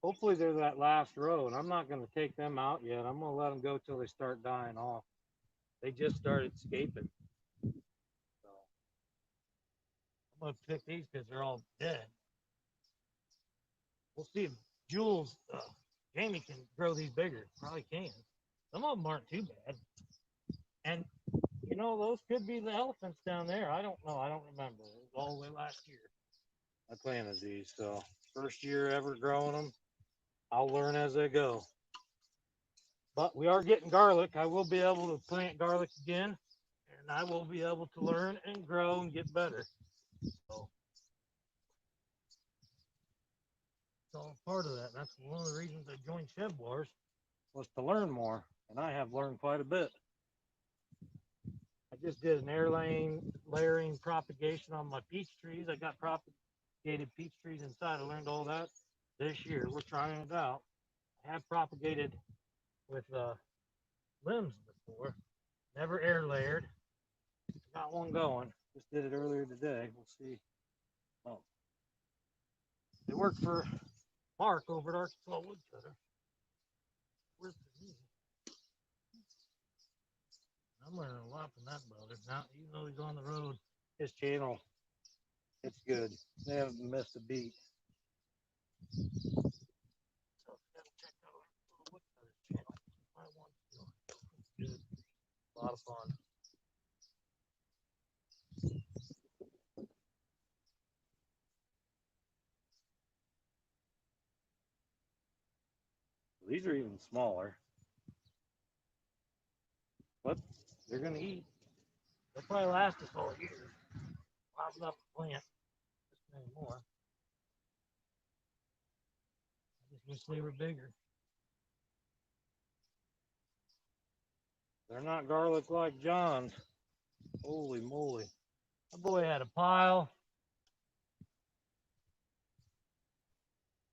hopefully they're that last row. And I'm not going to take them out yet. I'm going to let them go till they start dying off. They just started escaping. So I'm going to pick these because they're all dead. We'll see if Jules, Jamie can grow these bigger. Probably can. Some of them aren't too bad. And, those could be the elephants down there. I don't know. I don't remember. It was all the way last year. I planted these. So first year ever growing them. I'll learn as I go. But we are getting garlic. I will be able to plant garlic again. And I will be able to learn and grow and get better. So it's all part of that. That's one of the reasons I joined Shed Wars, was to learn more. And I have learned quite a bit. I just did an air layering propagation on my peach trees. I got propagated peach trees inside. I learned all that this year. We're trying it out. I have propagated with limbs before. Never air layered. Got one going. Just did it earlier today. We'll see. Oh. It worked for Mark over at Arkansas Woodcutter. Where's the music? I'm learning a lot from that brother. Now, even though he's on the road, his channel, it's good. They haven't missed a beat. So check out our Woodcutter channel. I want to. It's good. A lot of fun. These are even smaller, but they're gonna eat. They'll probably last us all year. Lots enough to plant. Just many more. I just wish they were bigger. They're not garlic like John's. Holy moly. My boy had a pile.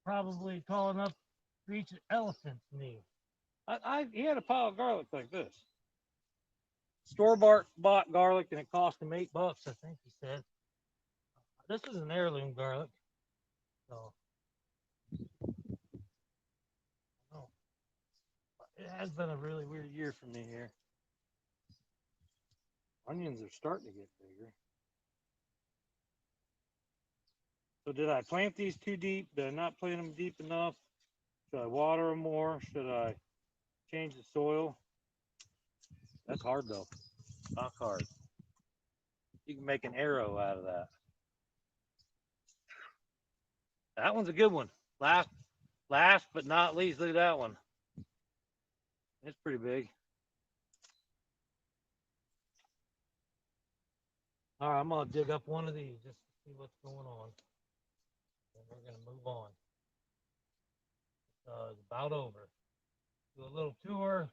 Probably tall enough to reach an elephant's knee. He had a pile of garlic like this. Store-bought garlic, and it cost him $8, I think he said. This is an heirloom garlic. So, oh, it has been a really weird year for me here. Onions are starting to get bigger. So did I plant these too deep? Did I not plant them deep enough? Should I water them more? Should I change the soil? That's hard though. Not hard. You can make an arrow out of that. That one's a good one. Last but not least, look at that one. It's pretty big. All right, I'm gonna dig up one of these just to see what's going on. And we're gonna move on. It's about over. Do a little tour.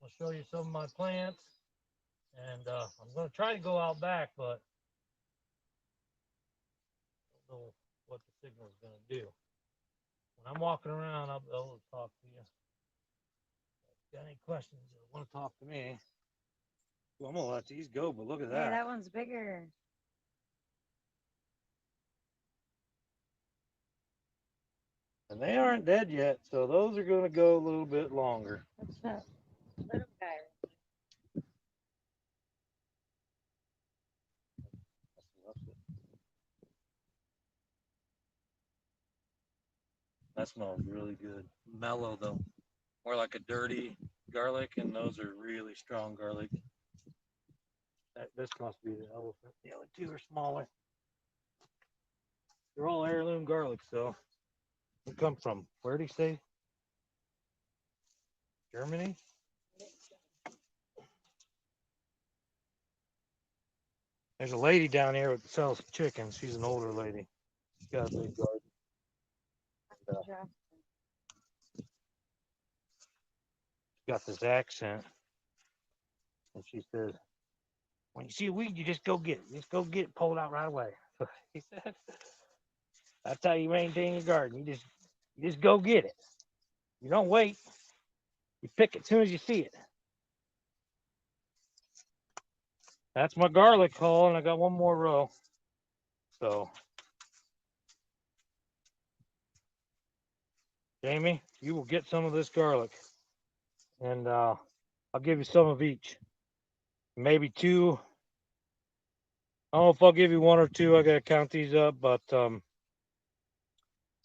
I'll show you some of my plants. And I'm gonna try to go out back, but I don't know what the signal is gonna do. When I'm walking around, I'll be able to talk to you. If you got any questions or want to talk to me? Well, I'm gonna let these go, but look at Hey, that. that one's bigger. And they aren't dead yet, so those are gonna go a little bit longer. What's that little guy? That smells really good. Mellow though. More like a dirty garlic, and those are really strong garlic. This must be the elephant. The other two are smaller. They're all heirloom garlics though. They come from, where did he say? Germany? There's a lady down here that sells chickens. She's an older lady. She's got a big garden. Got this accent. And she says, when you see a weed, you just go get it. Just go get it pulled out right away. He said, that's how you maintain your garden. You just go get it. You don't wait. You pick it as soon as you see it. That's my garlic haul, and I got one more row. So, Jamie, you will get some of this garlic, and I'll give you some of each. Maybe two. I don't know if I'll give you one or two. I gotta count these up, but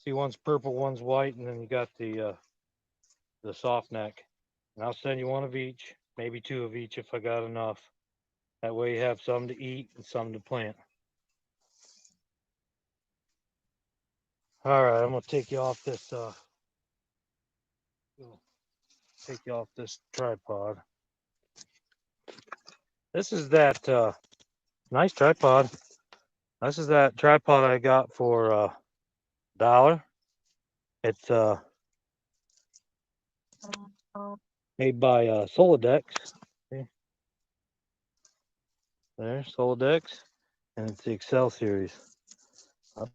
see, one's purple, one's white, and then you got the soft neck. And I'll send you one of each, maybe two of each if I got enough. That way you have some to eat and some to plant. All right, I'm gonna take you off this tripod. This is that nice tripod. This is that tripod I got for $1. It's made by Solodex. See? There, Solodex, and it's the Excel series. I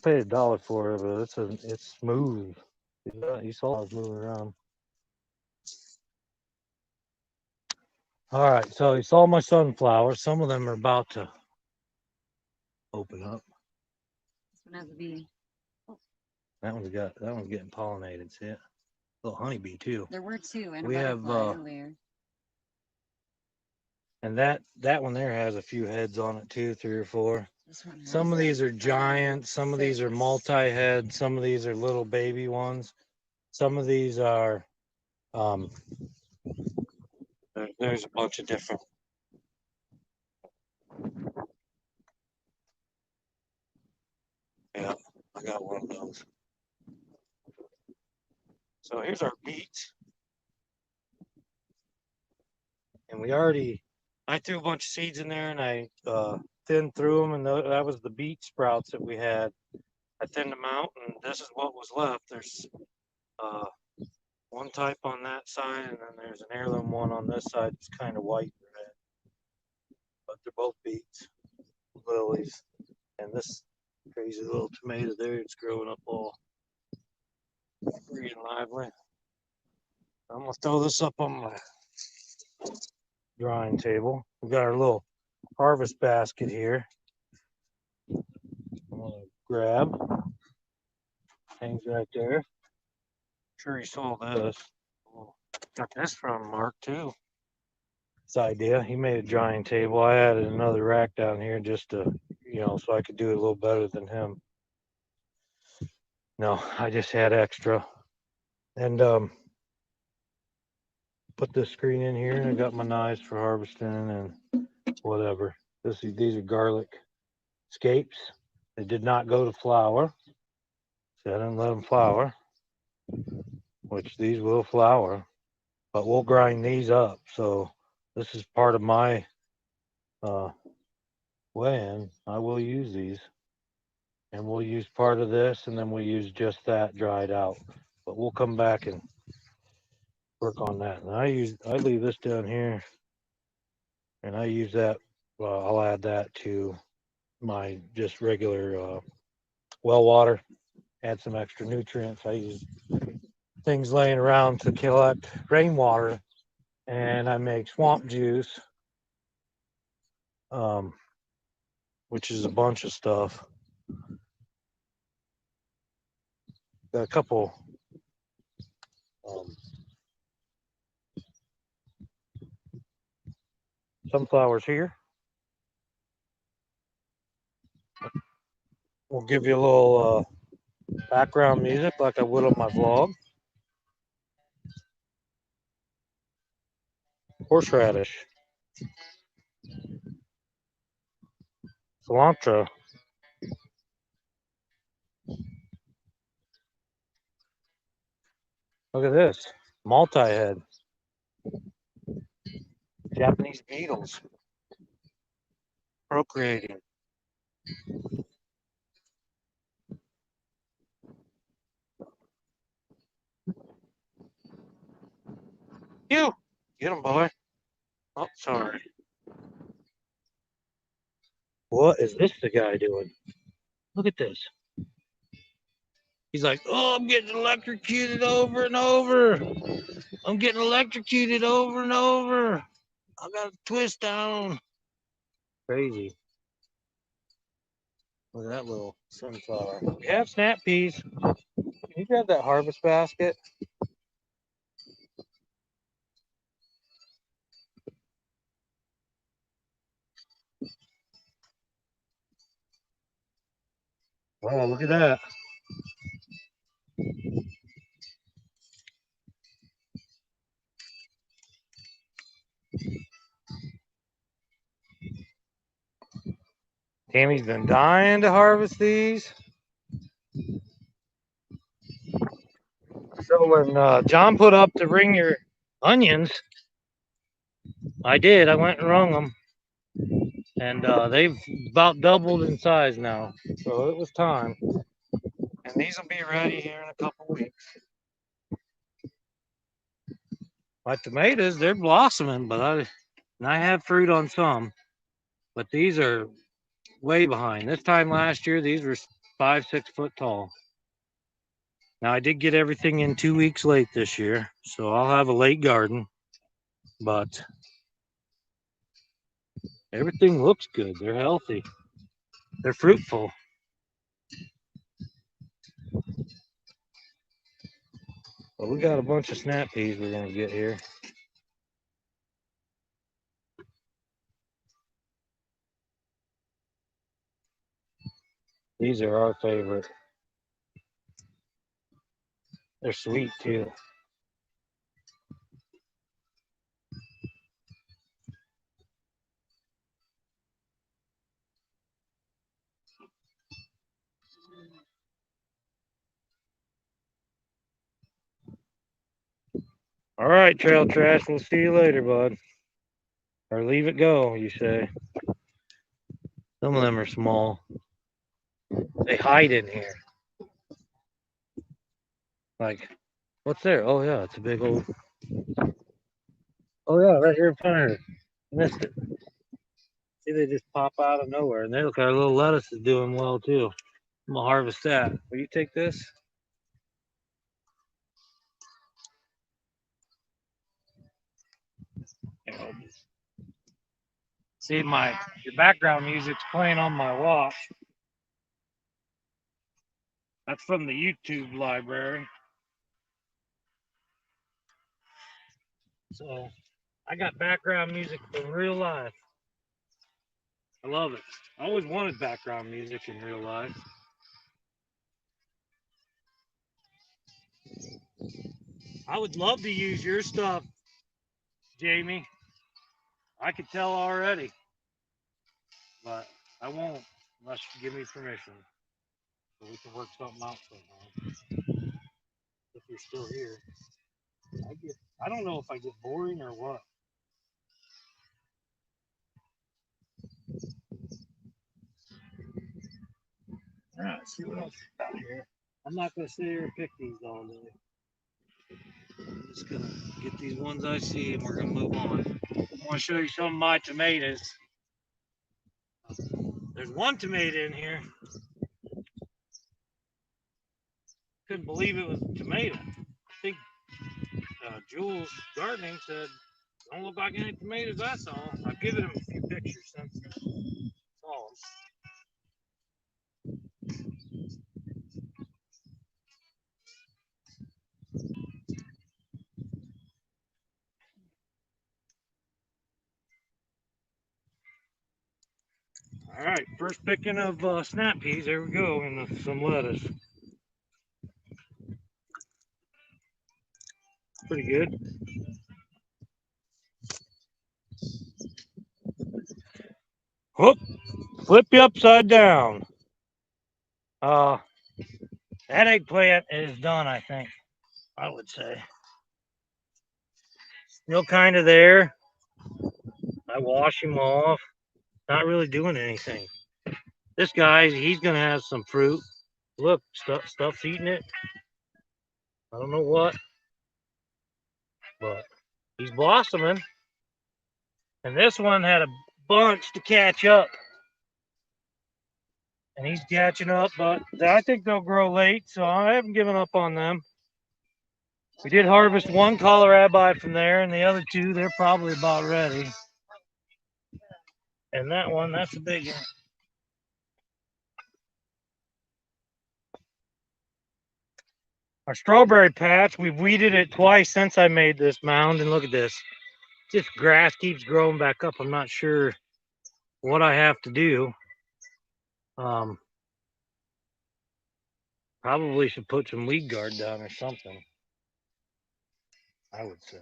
paid $1 for it, but it's smooth. You saw I was moving around. All right, so you saw my sunflowers. Some of them are about to open up. This one has a bee. That one's getting pollinated. See it? Little honeybee too. There were two and We a have, butterfly earlier. And that one there has a few heads on it too, 3 or 4. This one has Some of these are giant. Some of these are 6. multi-head. Some of these are little baby ones. Some of these are there's a bunch of different. Yeah, I got one of those. So here's our beets. And I threw a bunch of seeds in there, and I thinned through them, and that was the beet sprouts that we had. I thinned them out, and this is what was left. There's one type on that side, and then there's an heirloom one on this side. It's kind of white and red, but they're both beets, lilies, and this crazy little tomato there, it's growing up all free and lively. I'm gonna throw this up on my drying table. We got our little harvest basket here. I'm gonna grab. Hangs right there. Sure he sold this. Got this from Mark too. This idea. He made a drying table. I added another rack down here just to, so I could do it a little better than him. No, I just had extra. And put this screen in here, and I got my knives for harvesting and whatever. These are garlic scapes. They did not go to flour. So I didn't let them flour, which these will flour, but we'll grind these up. So this is part of my weigh-in. I will use these, and we'll use part of this, and then we'll use just that dried out. But we'll come back and work on that. And I leave this down here, and I use that. I'll add that to my just regular well water. Add some extra nutrients. I use things laying around to collect rainwater, and I make swamp juice, which is a bunch of stuff. Got a couple sunflowers here. We'll give you a little background music like I would on my vlog. Horseradish. Cilantro. Look at this. Multi-head. Japanese beetles. Procreating. You! Get him, boy. Oh, sorry. What is this the guy doing? Look at this. He's like, oh, I'm getting electrocuted over and over. I'm getting electrocuted over and over. I got a twist down. Crazy. Look at that little sunflower. We have snap peas. Can you grab that harvest basket? Oh, look at that. Tammy's been dying to harvest these. So when John put up to ring your onions, I did. I went and rung them. And they've about doubled in size now. So it was time. And these will be ready here in a couple weeks. My tomatoes, they're blossoming, but I have fruit on some. But these are way behind. This time last year, these were 5-6 foot tall. Now I did get everything in 2 weeks late this year, so I'll have a late garden, but everything looks good. They're healthy. They're fruitful. Well, we got a bunch of snap peas we're gonna get here. These are our favorite. They're sweet too. All right, trail trash. We'll see you later, bud. Or leave it go, you say. Some of them are small. They hide in here. Like, what's there? Oh, yeah, it's a big old. Oh, yeah, right here in front of her. Missed it. See, they just pop out of nowhere. And they look, our little lettuce is doing well, too. I'm going to harvest that. Will you take this? See, your background music's playing on my watch. That's from the YouTube library. So I got background music for real life. I love it. I always wanted background music in real life. I would love to use your stuff, Jamie. I could tell already, but I won't unless you give me permission. So we can work something out somehow. If you're still here, I don't know if I get boring or what. All right, see what else we got here. I'm not gonna sit here and pick these all day. I'm just gonna get these ones I see and we're gonna move on. I want to show you some of my tomatoes. There's one tomato in here. Couldn't believe it was a tomato. I think Jules Gardening said, don't look like any tomatoes I saw. I've given him a few pictures since I saw them. All right, first picking of snap peas. There we go, and some lettuce. Pretty good. Whoop, flip you upside down. That eggplant is done, I think. I would say. Still kind of there. I wash him off. Not really doing anything. This guy, he's gonna have some fruit. Look, stuff's eating it. I don't know what, but he's blossoming. And this one had a bunch to catch up. And he's catching up, but I think they'll grow late, so I haven't given up on them. We did harvest one kohlrabi from there, and the other two, they're probably about ready. And that one, that's a big one. Our strawberry patch, we've weeded it twice since I made this mound, and look at this. Just grass keeps growing back up. I'm not sure what I have to do. Probably should put some weed guard down or something, I would say.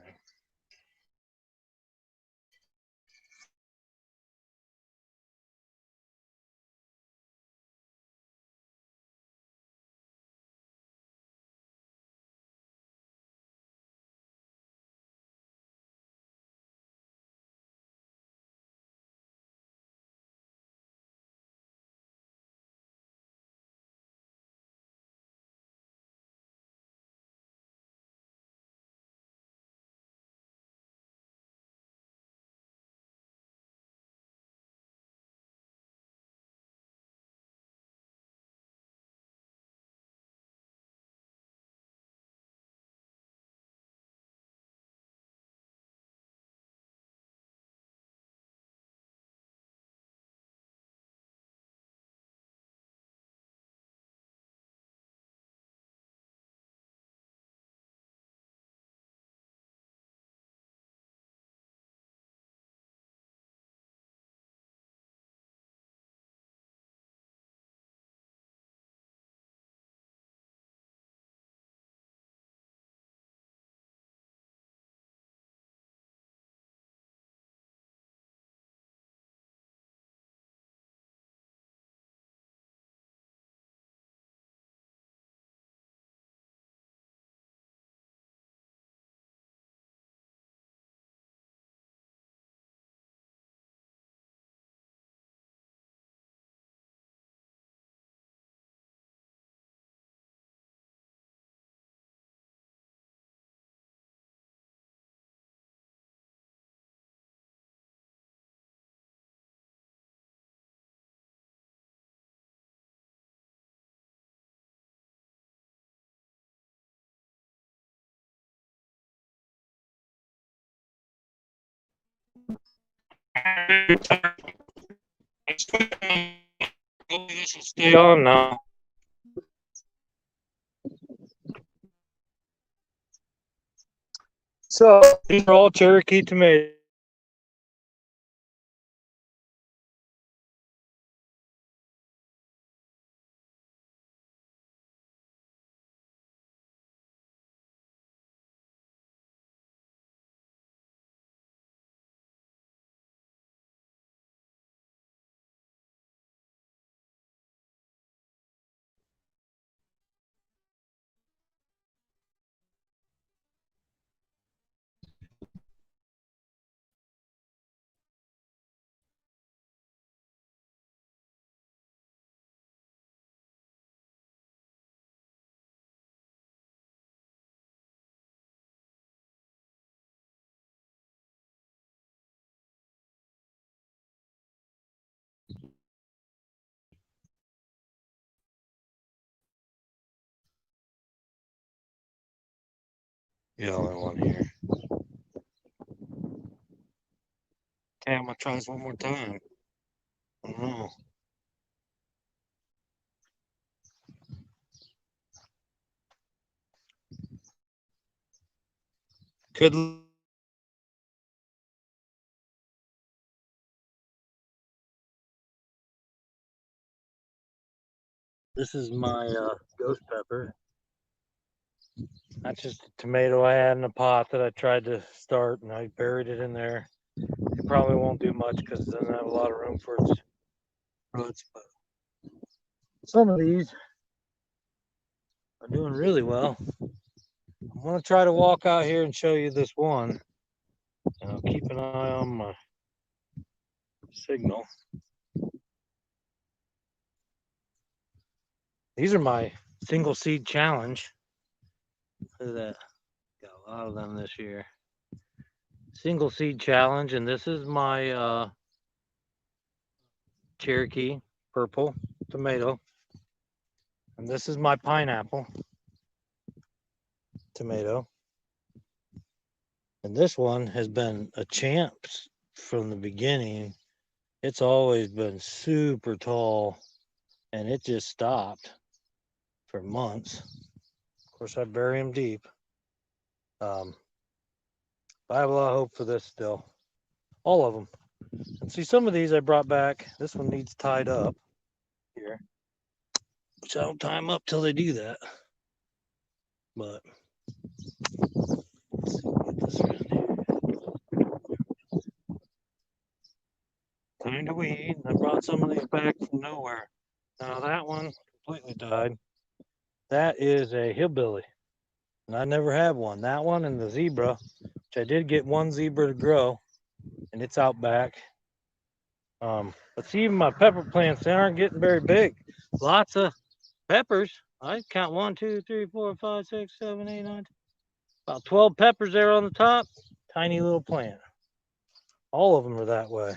This will stay on now. So these are all Cherokee tomatoes. Yeah, only one here. Okay, I'm gonna try this one more time. I don't know. Could. This is my ghost pepper. That's just a tomato I had in a pot that I tried to start, and I buried it in there. It probably won't do much because it doesn't have a lot of room for its roots. But some of these are doing really well. I'm gonna try to walk out here and show you this one, and I'll keep an eye on my signal. These are my single seed challenge. Look at that. Got a lot of them this year. Single seed challenge, and this is my Cherokee purple tomato, and this is my pineapple tomato, and this one has been a champ from the beginning. It's always been super tall, and it just stopped for months. Of course, I bury them deep. I have a lot of hope for this still, all of them. And see, some of these I brought back. This one needs tied up here, which I don't tie them up till they do that. But let's see, get this around here. Time to weed. I brought some of these back from nowhere. Now that one completely died. That is a hillbilly, and I never had one. That one and the zebra, which I did get one zebra to grow, and it's out back. But see, even my pepper plants, they aren't getting very big. Lots of peppers. I count 1, 2, 3, 4, 5, 6, 7, 8, 9, about 12 peppers there on the top. Tiny little plant. All of them are that way.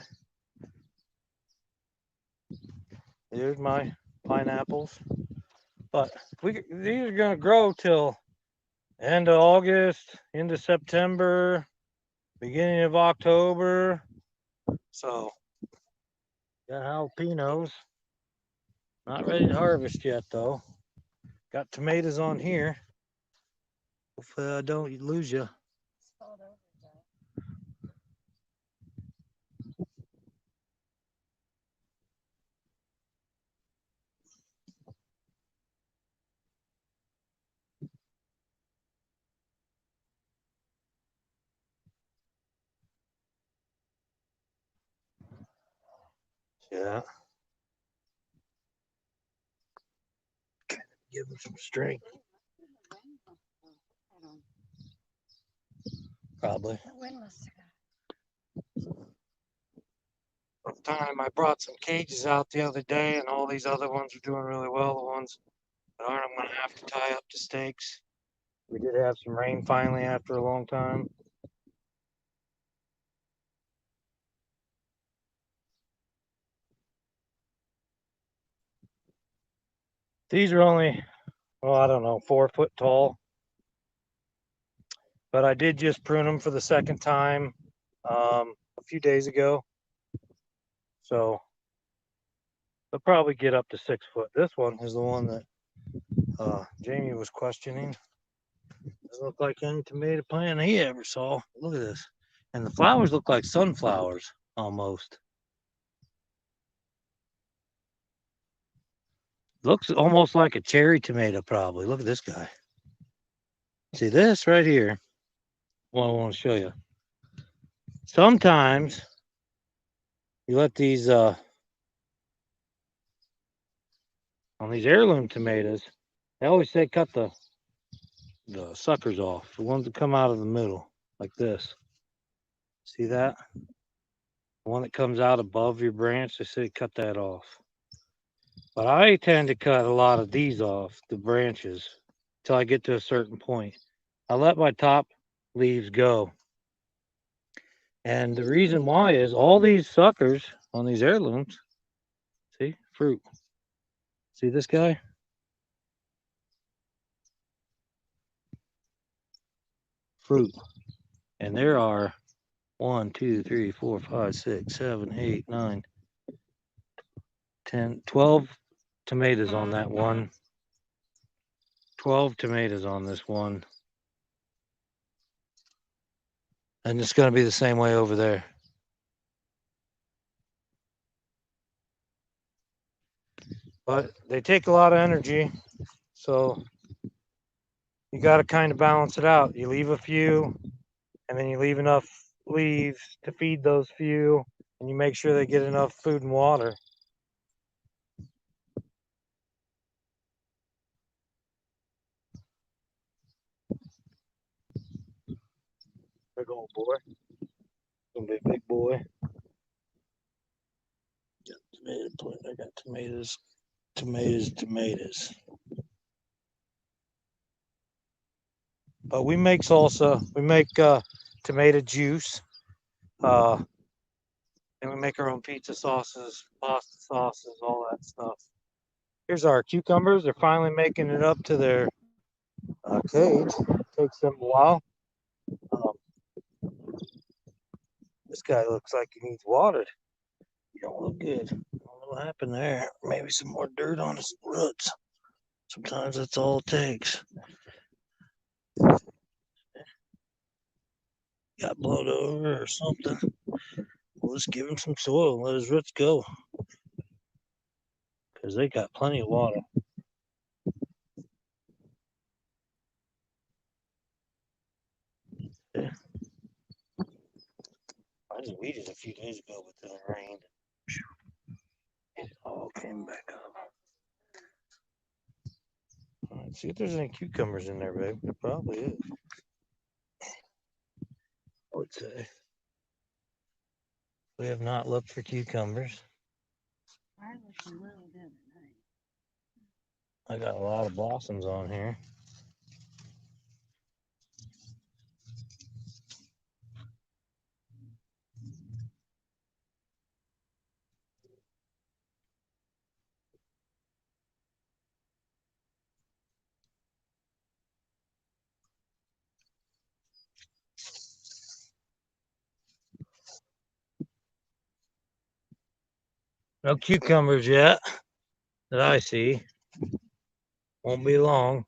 Here's my pineapples. But these are going to grow till end of August, into September, beginning of October. So, got jalapenos. Not ready to harvest yet, though. Got tomatoes on here. Hopefully, I don't lose you. Yeah. Give them some strength. Probably. Time I brought some cages out the other day, and all these other ones are doing really well. The ones that aren't, I'm going to have to tie up to stakes. We did have some rain finally after a long time. These are only, well, I don't know, 4 foot tall. But I did just prune them for the second time a few days ago. So they'll probably get up to 6 foot. This one is the one that Jamie was questioning. Doesn't look like any tomato plant he ever saw. Look at this. And the flowers look like sunflowers almost. Looks almost like a cherry tomato, probably. Look at this guy. See this right here? What I want to show you. Sometimes you let these on these heirloom tomatoes, they always say cut the suckers off, the ones that come out of the middle, like this. See that? The one that comes out above your branch, they say cut that off. But I tend to cut a lot of these off, the branches, till I get to a certain point. I let my top leaves go. And the reason why is all these suckers on these heirlooms, see, fruit. See this guy? Fruit. And there are 1, 2, 3, 4, 5, 6, 7, 8, 9, 10, 12 tomatoes on that one. 12 tomatoes on this one. And it's going to be the same way over there. But they take a lot of energy, so you got to kind of balance it out. You leave a few, and then you leave enough leaves to feed those few, and you make sure they get enough food and water. Big old boy. Gonna be a big boy. Got tomato plant. I got tomatoes, tomatoes. But we make salsa. We make tomato juice. And we make our own pizza sauces, pasta sauces, all that stuff. Here's our cucumbers. They're finally making it up to their cage. It takes them a while. This guy looks like he needs watered. You don't look good. I don't know what happened there. Maybe some more dirt on his roots. Sometimes that's all it takes. Got blown over or something. We'll just give him some soil and let his roots go. Because they got plenty of water. Yeah. I just weeded a few days ago, but then it rained. It all came back up. All right, see if there's any cucumbers in there, babe. There probably is. I would say. We have not looked for cucumbers. I got a lot of blossoms on here. No cucumbers yet that I see. Won't be long.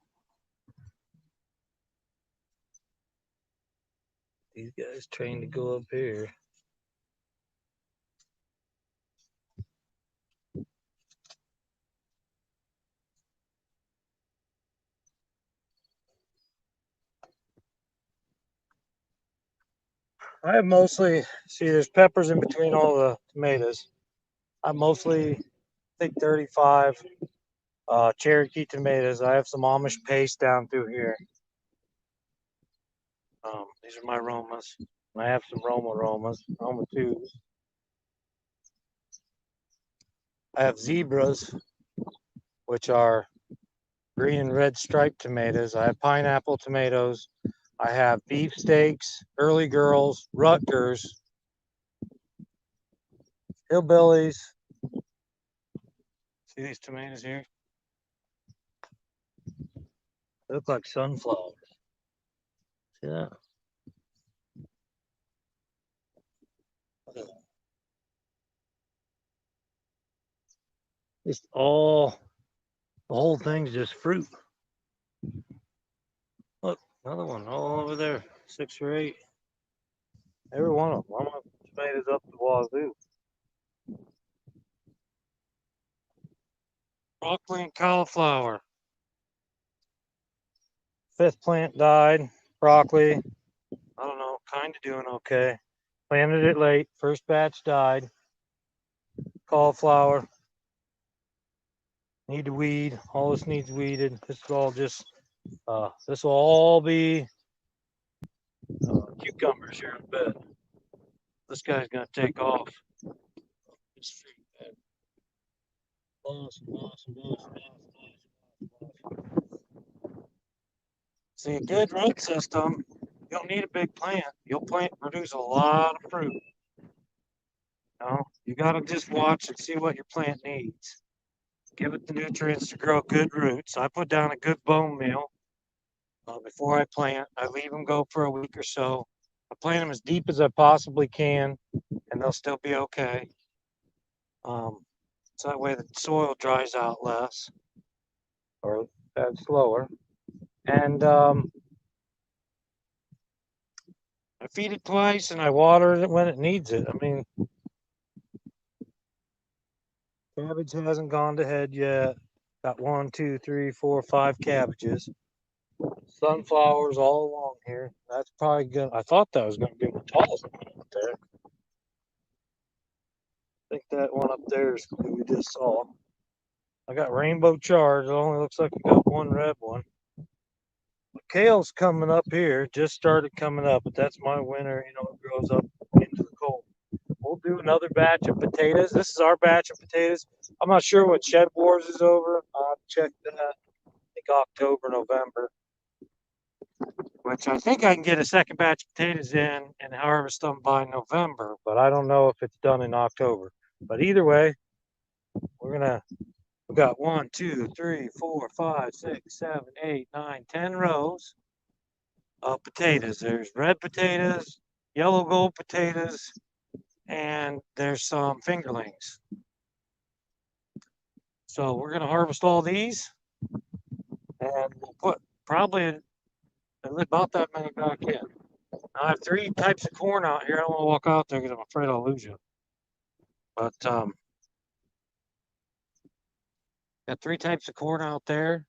These guys trained to go up here. I have mostly, see, there's peppers in between all the tomatoes. I mostly think 35 Cherokee tomatoes. I have some Amish paste down through here. These are my Romas. I have some Roma 2s. I have zebras, which are green and red striped tomatoes. I have pineapple tomatoes. I have beefsteaks, early girls, Rutgers, hillbillies. See these tomatoes here? They look like sunflowers. See that? Just all, the whole thing's just fruit. Look, Another one all over there, 6 or 8. Every one of them. I'm gonna tomatoes up the wazoo. Broccoli and cauliflower. 5th plant died. Broccoli, I don't know, kind of doing okay. Planted it late. First batch died. Cauliflower. Need to weed. All this needs weeded. This is all just, this will all be cucumbers here in a bit. This guy's gonna take off. This fruit bed. Awesome. See, a good root system, you don't need a big plant. You'll produce a lot of fruit. You gotta just watch and see what your plant needs. Give it the nutrients to grow good roots. I put down a good bone meal before I plant. I leave them go for a week or so. I plant them as deep as I possibly can, and they'll still be okay. So that way the soil dries out less or slower. And I feed it twice and I water it when it needs it. I mean, cabbage hasn't gone to head yet. Got 1, 2, 3, 4, 5 cabbages. Sunflowers all along here. That's probably good. I thought that was going to be my tallest one up there. I think that one up there is what we just saw. I got rainbow chard. It only looks like we got one red one. Kale's coming up here. Just started coming up, but that's my winter. It grows up into the cold. We'll do another batch of potatoes. This is our batch of potatoes. I'm not sure what Shed Wars is over. I'll have to check that. I think October, November. Which I think I can get a second batch of potatoes in and harvest them by November, but I don't know if it's done in October. But either way, we got 1, 2, 3, 4, 5, 6, 7, 8, 9, 10 rows of potatoes. There's red potatoes, yellow gold potatoes, and there's some fingerlings. So we're going to harvest all these, and we'll put probably about that many back in. Now, I have 3 types of corn out here. I don't want to walk out there because I'm afraid I'll lose you. But got 3 types of corn out there,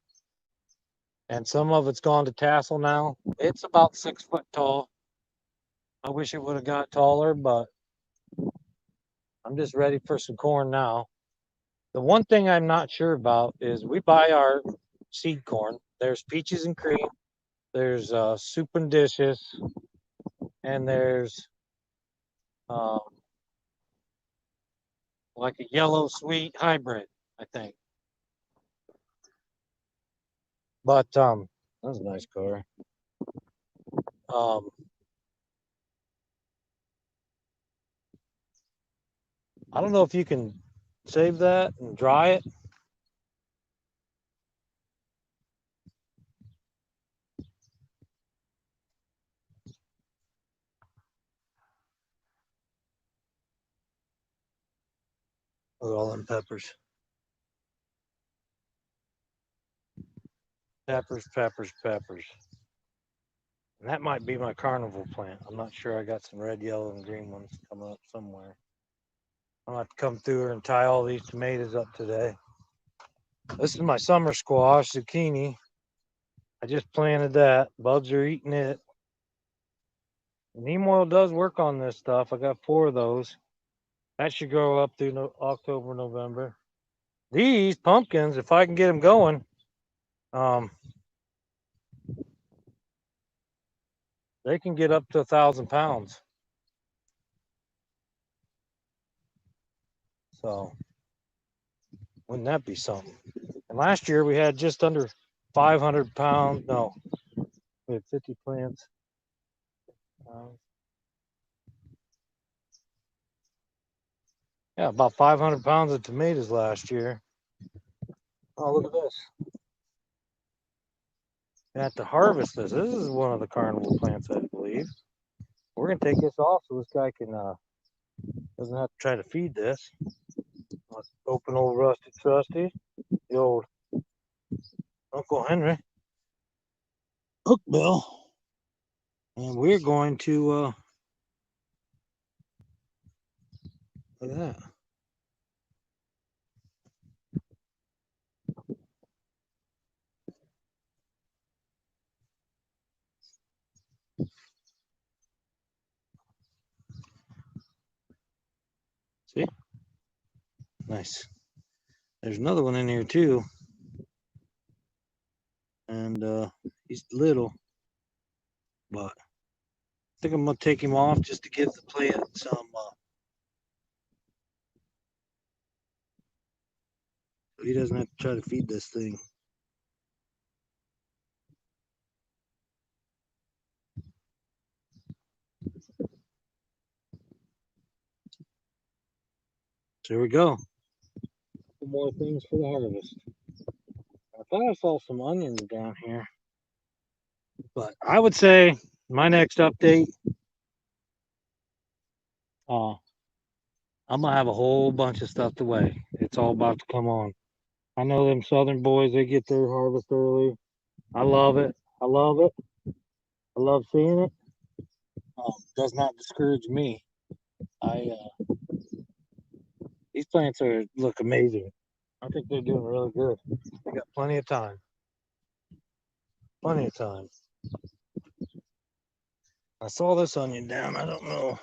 and some of it's gone to tassel now. It's about 6 foot tall. I wish it would have got taller, but I'm just ready for some corn now. The one thing I'm not sure about is we buy our seed corn. There's peaches and cream, there's soup and dishes, and there's like a yellow sweet hybrid, I think. But that's a nice car. I don't know if you can save that and dry it. Look at all them peppers. Peppers. And that might be my carnival plant. I'm not sure. I got some red, yellow, and green ones coming up somewhere. I'm going to come through here and tie all these tomatoes up today. This is my summer squash, zucchini. I just planted that. Bugs are eating it. Neem oil does work on this stuff. I got 4 of those. That should grow up through October, November. These pumpkins, if I can get them going, they can get up to 1,000 pounds. So, wouldn't that be something? And last year we had just under 500 pounds. No, we had 50 plants. Yeah, about 500 pounds of tomatoes last year. Oh, look at this. I have to harvest this. This is one of the carnival plants, I believe. We're going to take this off so this guy can doesn't have to try to feed this. Let's open old Rusty Trusty, the old Uncle Henry hook bill. And we're going to look at that. See? Nice. There's another one in here too. And he's little, but I think I'm gonna take him off just to give the plant some so he doesn't have to try to feed this thing. So here we go. Couple more things for the harvest. I thought I saw some onions down here, but I would say my next update, I'm gonna have a whole bunch of stuff to weigh. It's all about to come on. I know them southern boys, they get their harvest early. I love it. I love it. I love seeing it. Does not discourage me. These plants look amazing. I think they're doing really good. They got plenty of time. Plenty of time. I saw this onion down. I don't know.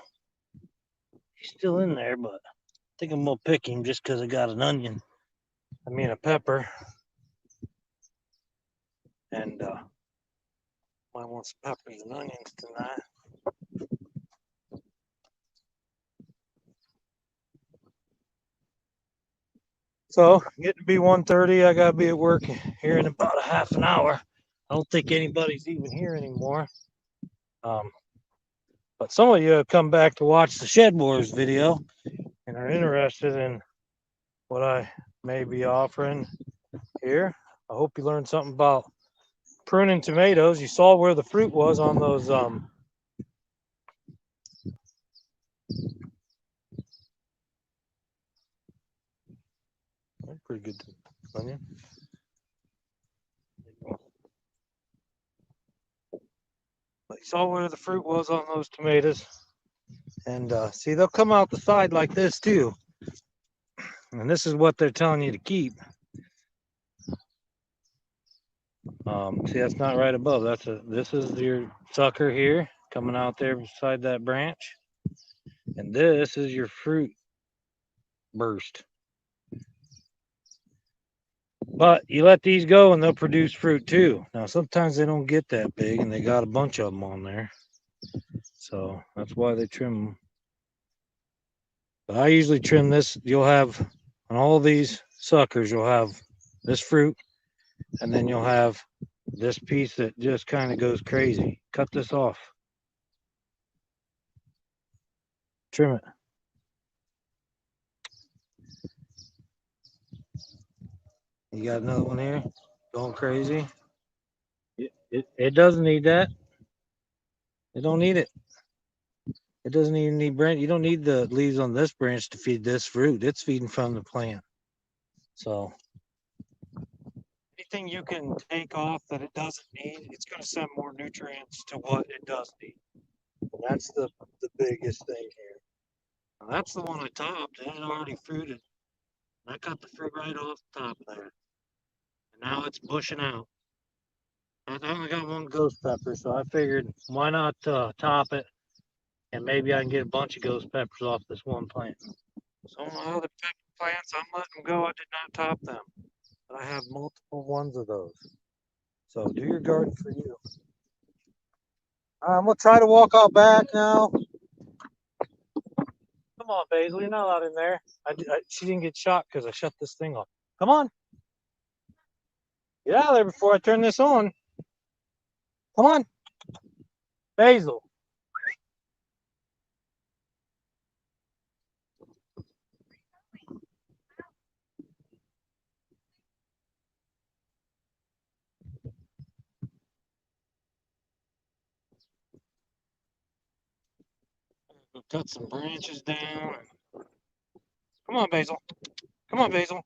He's still in there, but I think I'm gonna pick him just because I got an onion. I mean a pepper. And might want some peppers and onions tonight. So getting to be 1:30. I gotta be at work here in about a half an hour. I don't think anybody's even here anymore. But some of you have come back to watch the Shed Wars video and are interested in what I may be offering here. I hope you learned something about pruning tomatoes. You saw where the fruit was on those pretty good onion. But you saw where the fruit was on those tomatoes. And see, they'll come out the side like this too. And this is what they're telling you to keep. See, that's not right above. This is your sucker here coming out there beside that branch. And this is your fruit burst. But you let these go and they'll produce fruit too. Now, sometimes they don't get that big and they got a bunch of them on there. So that's why they trim them. But I usually trim this. You'll have on all these suckers, you'll have this fruit, and then you'll have this piece that just kind of goes crazy. Cut this off. Trim it. You got another one here going crazy. It doesn't need that. It don't need it. It doesn't even need branch. You don't need the leaves on this branch to feed this fruit. It's feeding from the plant. So anything you can take off that it doesn't need, it's going to send more nutrients to what it does need. And that's the biggest thing here. Now, that's the one I topped. It had already fruited. I cut the fruit right off the top there. And now it's bushing out. I only got one ghost pepper, so I figured why not top it, and maybe I can get a bunch of ghost peppers off this one plant. Some of my other pepper plants, I'm letting them go. I did not top them, but I have multiple ones of those. So do your garden for you. I'm gonna try to walk out back now. Come on, Basil, you're not allowed in there. She didn't get shot because I shut this thing off. Come on. Get out of there before I turn this on. Come on. Basil. We'll cut some branches down. Come on, Basil. Come on, Basil.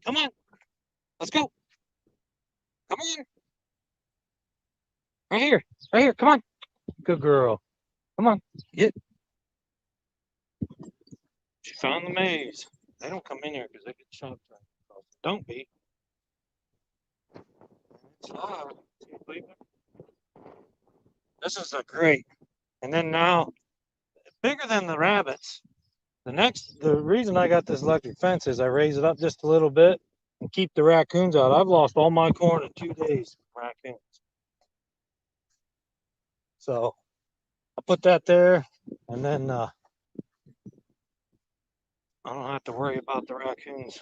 Come on. Let's go. Come on. Right here. Right here. Come on. Good girl. Come on, get. She found the maze. They don't come in here because they get shot. Don't be. This is a great. And then now, bigger than the rabbits. The reason I got this electric fence is I raise it up just a little bit and keep the raccoons out. I've lost all my corn in 2 days from raccoons. So I put that there, and then I don't have to worry about the raccoons.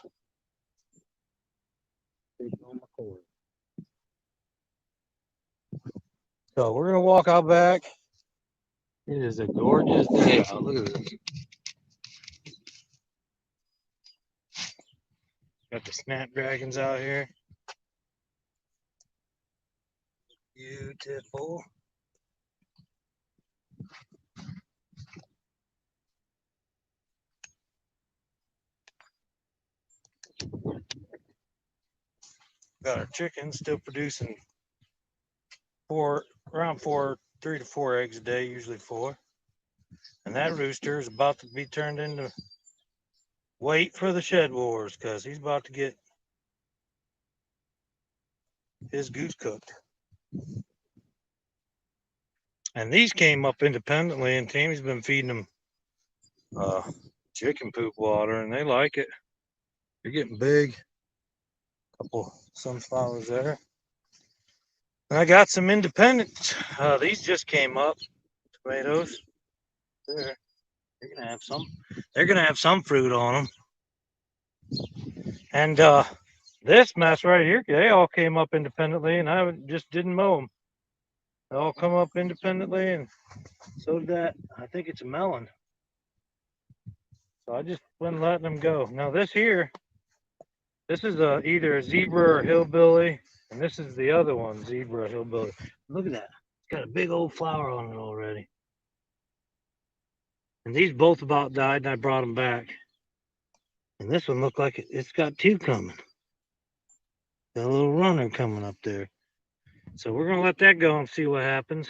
So we're gonna walk out back. It is a gorgeous day out. Look at this. Got the snapdragons out here. Beautiful. Got our chickens still producing around 3 to 4 eggs a day, usually 4. And that rooster is about to be turned into wait for the shed wars because he's about to get his goose cooked. And these came up independently, and Tammy's been feeding them chicken poop water, and they like it. They're getting big. Couple sunflowers there. And I got some independent. These just came up. Tomatoes. There. They're gonna have some. They're gonna have some fruit on them. And this mess right here, they all came up independently, and I just didn't mow them. They all come up independently, and so did that. I think it's a melon. So I just went letting them go. Now this here, this is either a zebra or hillbilly, and this is the other one, zebra or hillbilly. Look at that. It's got a big old flower on it already. And these both about died, and I brought them back. And this one looked like it's got 2 coming. Got a little runner coming up there. So we're going to let that go and see what happens.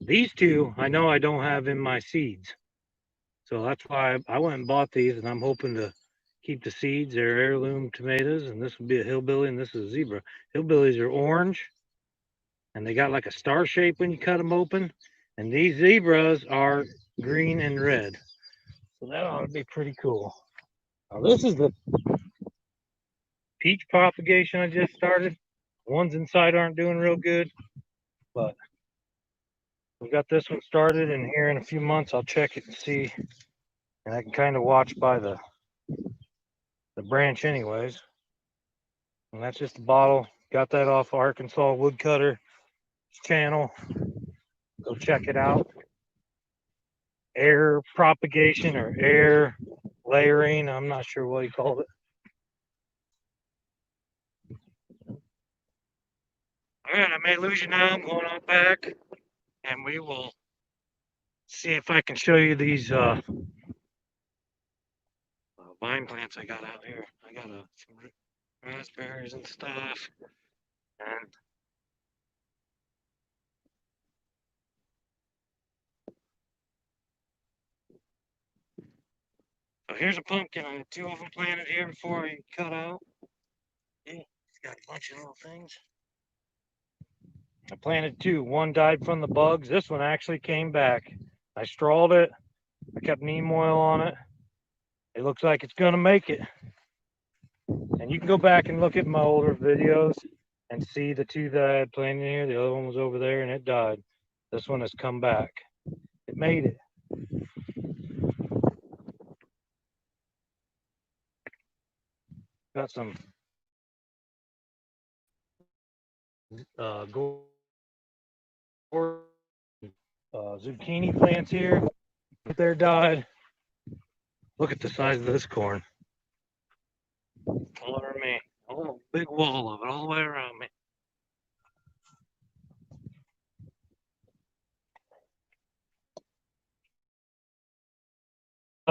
These 2, I know I don't have in my seeds. So that's why I went and bought these, and I'm hoping to keep the seeds. They're heirloom tomatoes, and this will be a hillbilly, and this is a zebra. Hillbillies are orange, and they got like a star shape when you cut them open. And these zebras are green and red. So that ought to be pretty cool. Now this is the peach propagation I just started. The ones inside aren't doing real good, but we got this one started, and here in a few months I'll check it and see. And I can kind of watch by the branch anyways. And that's just a bottle. Got that off Arkansas Woodcutter channel. Go check it out. Air propagation or air layering. I'm not sure what he called it. All right, I may lose you now. I'm going on back, and we will see if I can show you these vine plants I got out here. I got some raspberries and stuff. And so here's a pumpkin. I had 2 of them planted here before I cut out. Yeah, it's got a bunch of little things. I planted 2. One died from the bugs. This one actually came back. I strawed it. I kept neem oil on it. It looks like it's gonna make it. And you can go back and look at my older videos and see the 2 that I had planted here. The other one was over there and it died. This one has come back. It made it. Got some zucchini plants here. There died. Look at the size of this corn. Taller than me. Oh, big wall of it all the way around me.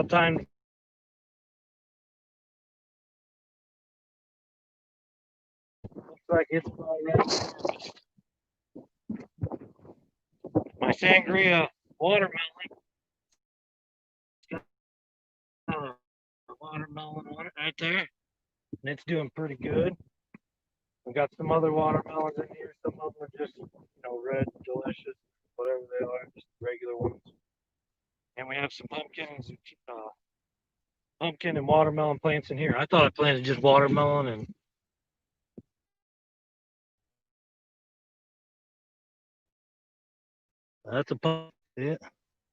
Time. Looks like it's already. My sangria watermelon. Watermelon on it right there. And it's doing pretty good. We got some other watermelons in here. Some of them are just, red, delicious, whatever they are, just regular ones. And we have some pumpkin and watermelon plants in here. I thought I planted just watermelon and that's a pumpkin. Yeah,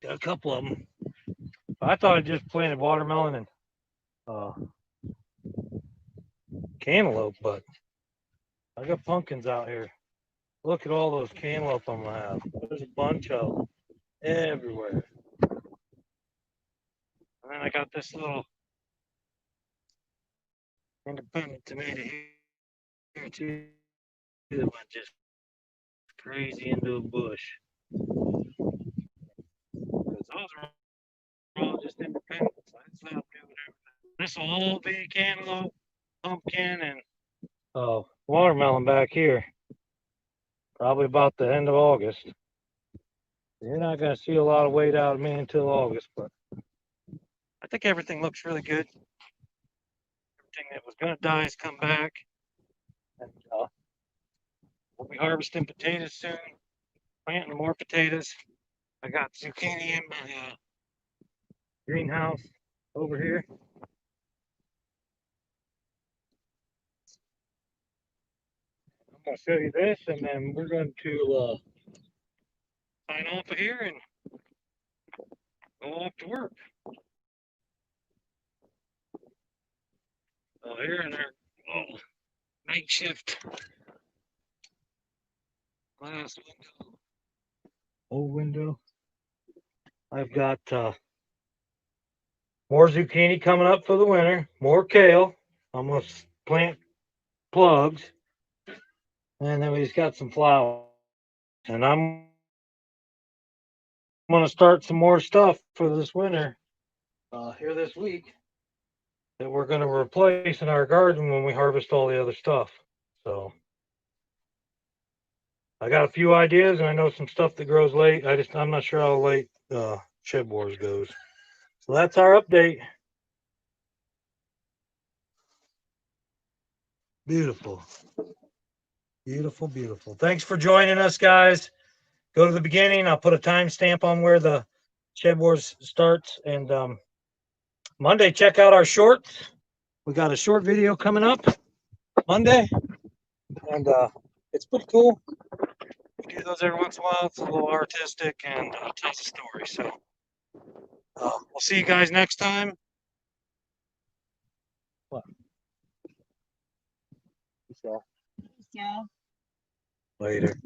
got a couple of them. I thought I just planted watermelon and cantaloupe, but I got pumpkins out here. Look at all those cantaloupe I'm gonna have. There's a bunch of them everywhere. And then I got this little independent tomato here too that went just crazy into a bush. Because those are all just independent. So I just let them do whatever. This will all be cantaloupe, pumpkin, and watermelon back here. Probably about the end of August. You're not going to see a lot of weight out of me until August, but I think everything looks really good. Everything that was going to die has come back. And we'll be harvesting potatoes soon, planting more potatoes. I got zucchini in my greenhouse over here. I'm going to show you this, and then we're going to sign off of here and go off to work. Here in our night shift glass window, old window. I've got more zucchini coming up for the winter, more kale. I'm going to plant plugs, and then we just got some flowers. And I'm going to start some more stuff for this winter here this week that we're going to replace in our garden when we harvest all the other stuff. So I got a few ideas, and I know some stuff that grows late. I'm not sure how late Shed Wars goes. So that's our update. Beautiful. Beautiful, beautiful. Thanks for joining us, guys. Go to the beginning. I'll put a timestamp on where the Shed Wars starts. And Monday, check out our shorts. We got a short video coming up Monday. And it's pretty cool. We do those every once in a while. It's a little artistic and tells a story. So we'll see you guys next time. What? Yeah. Later.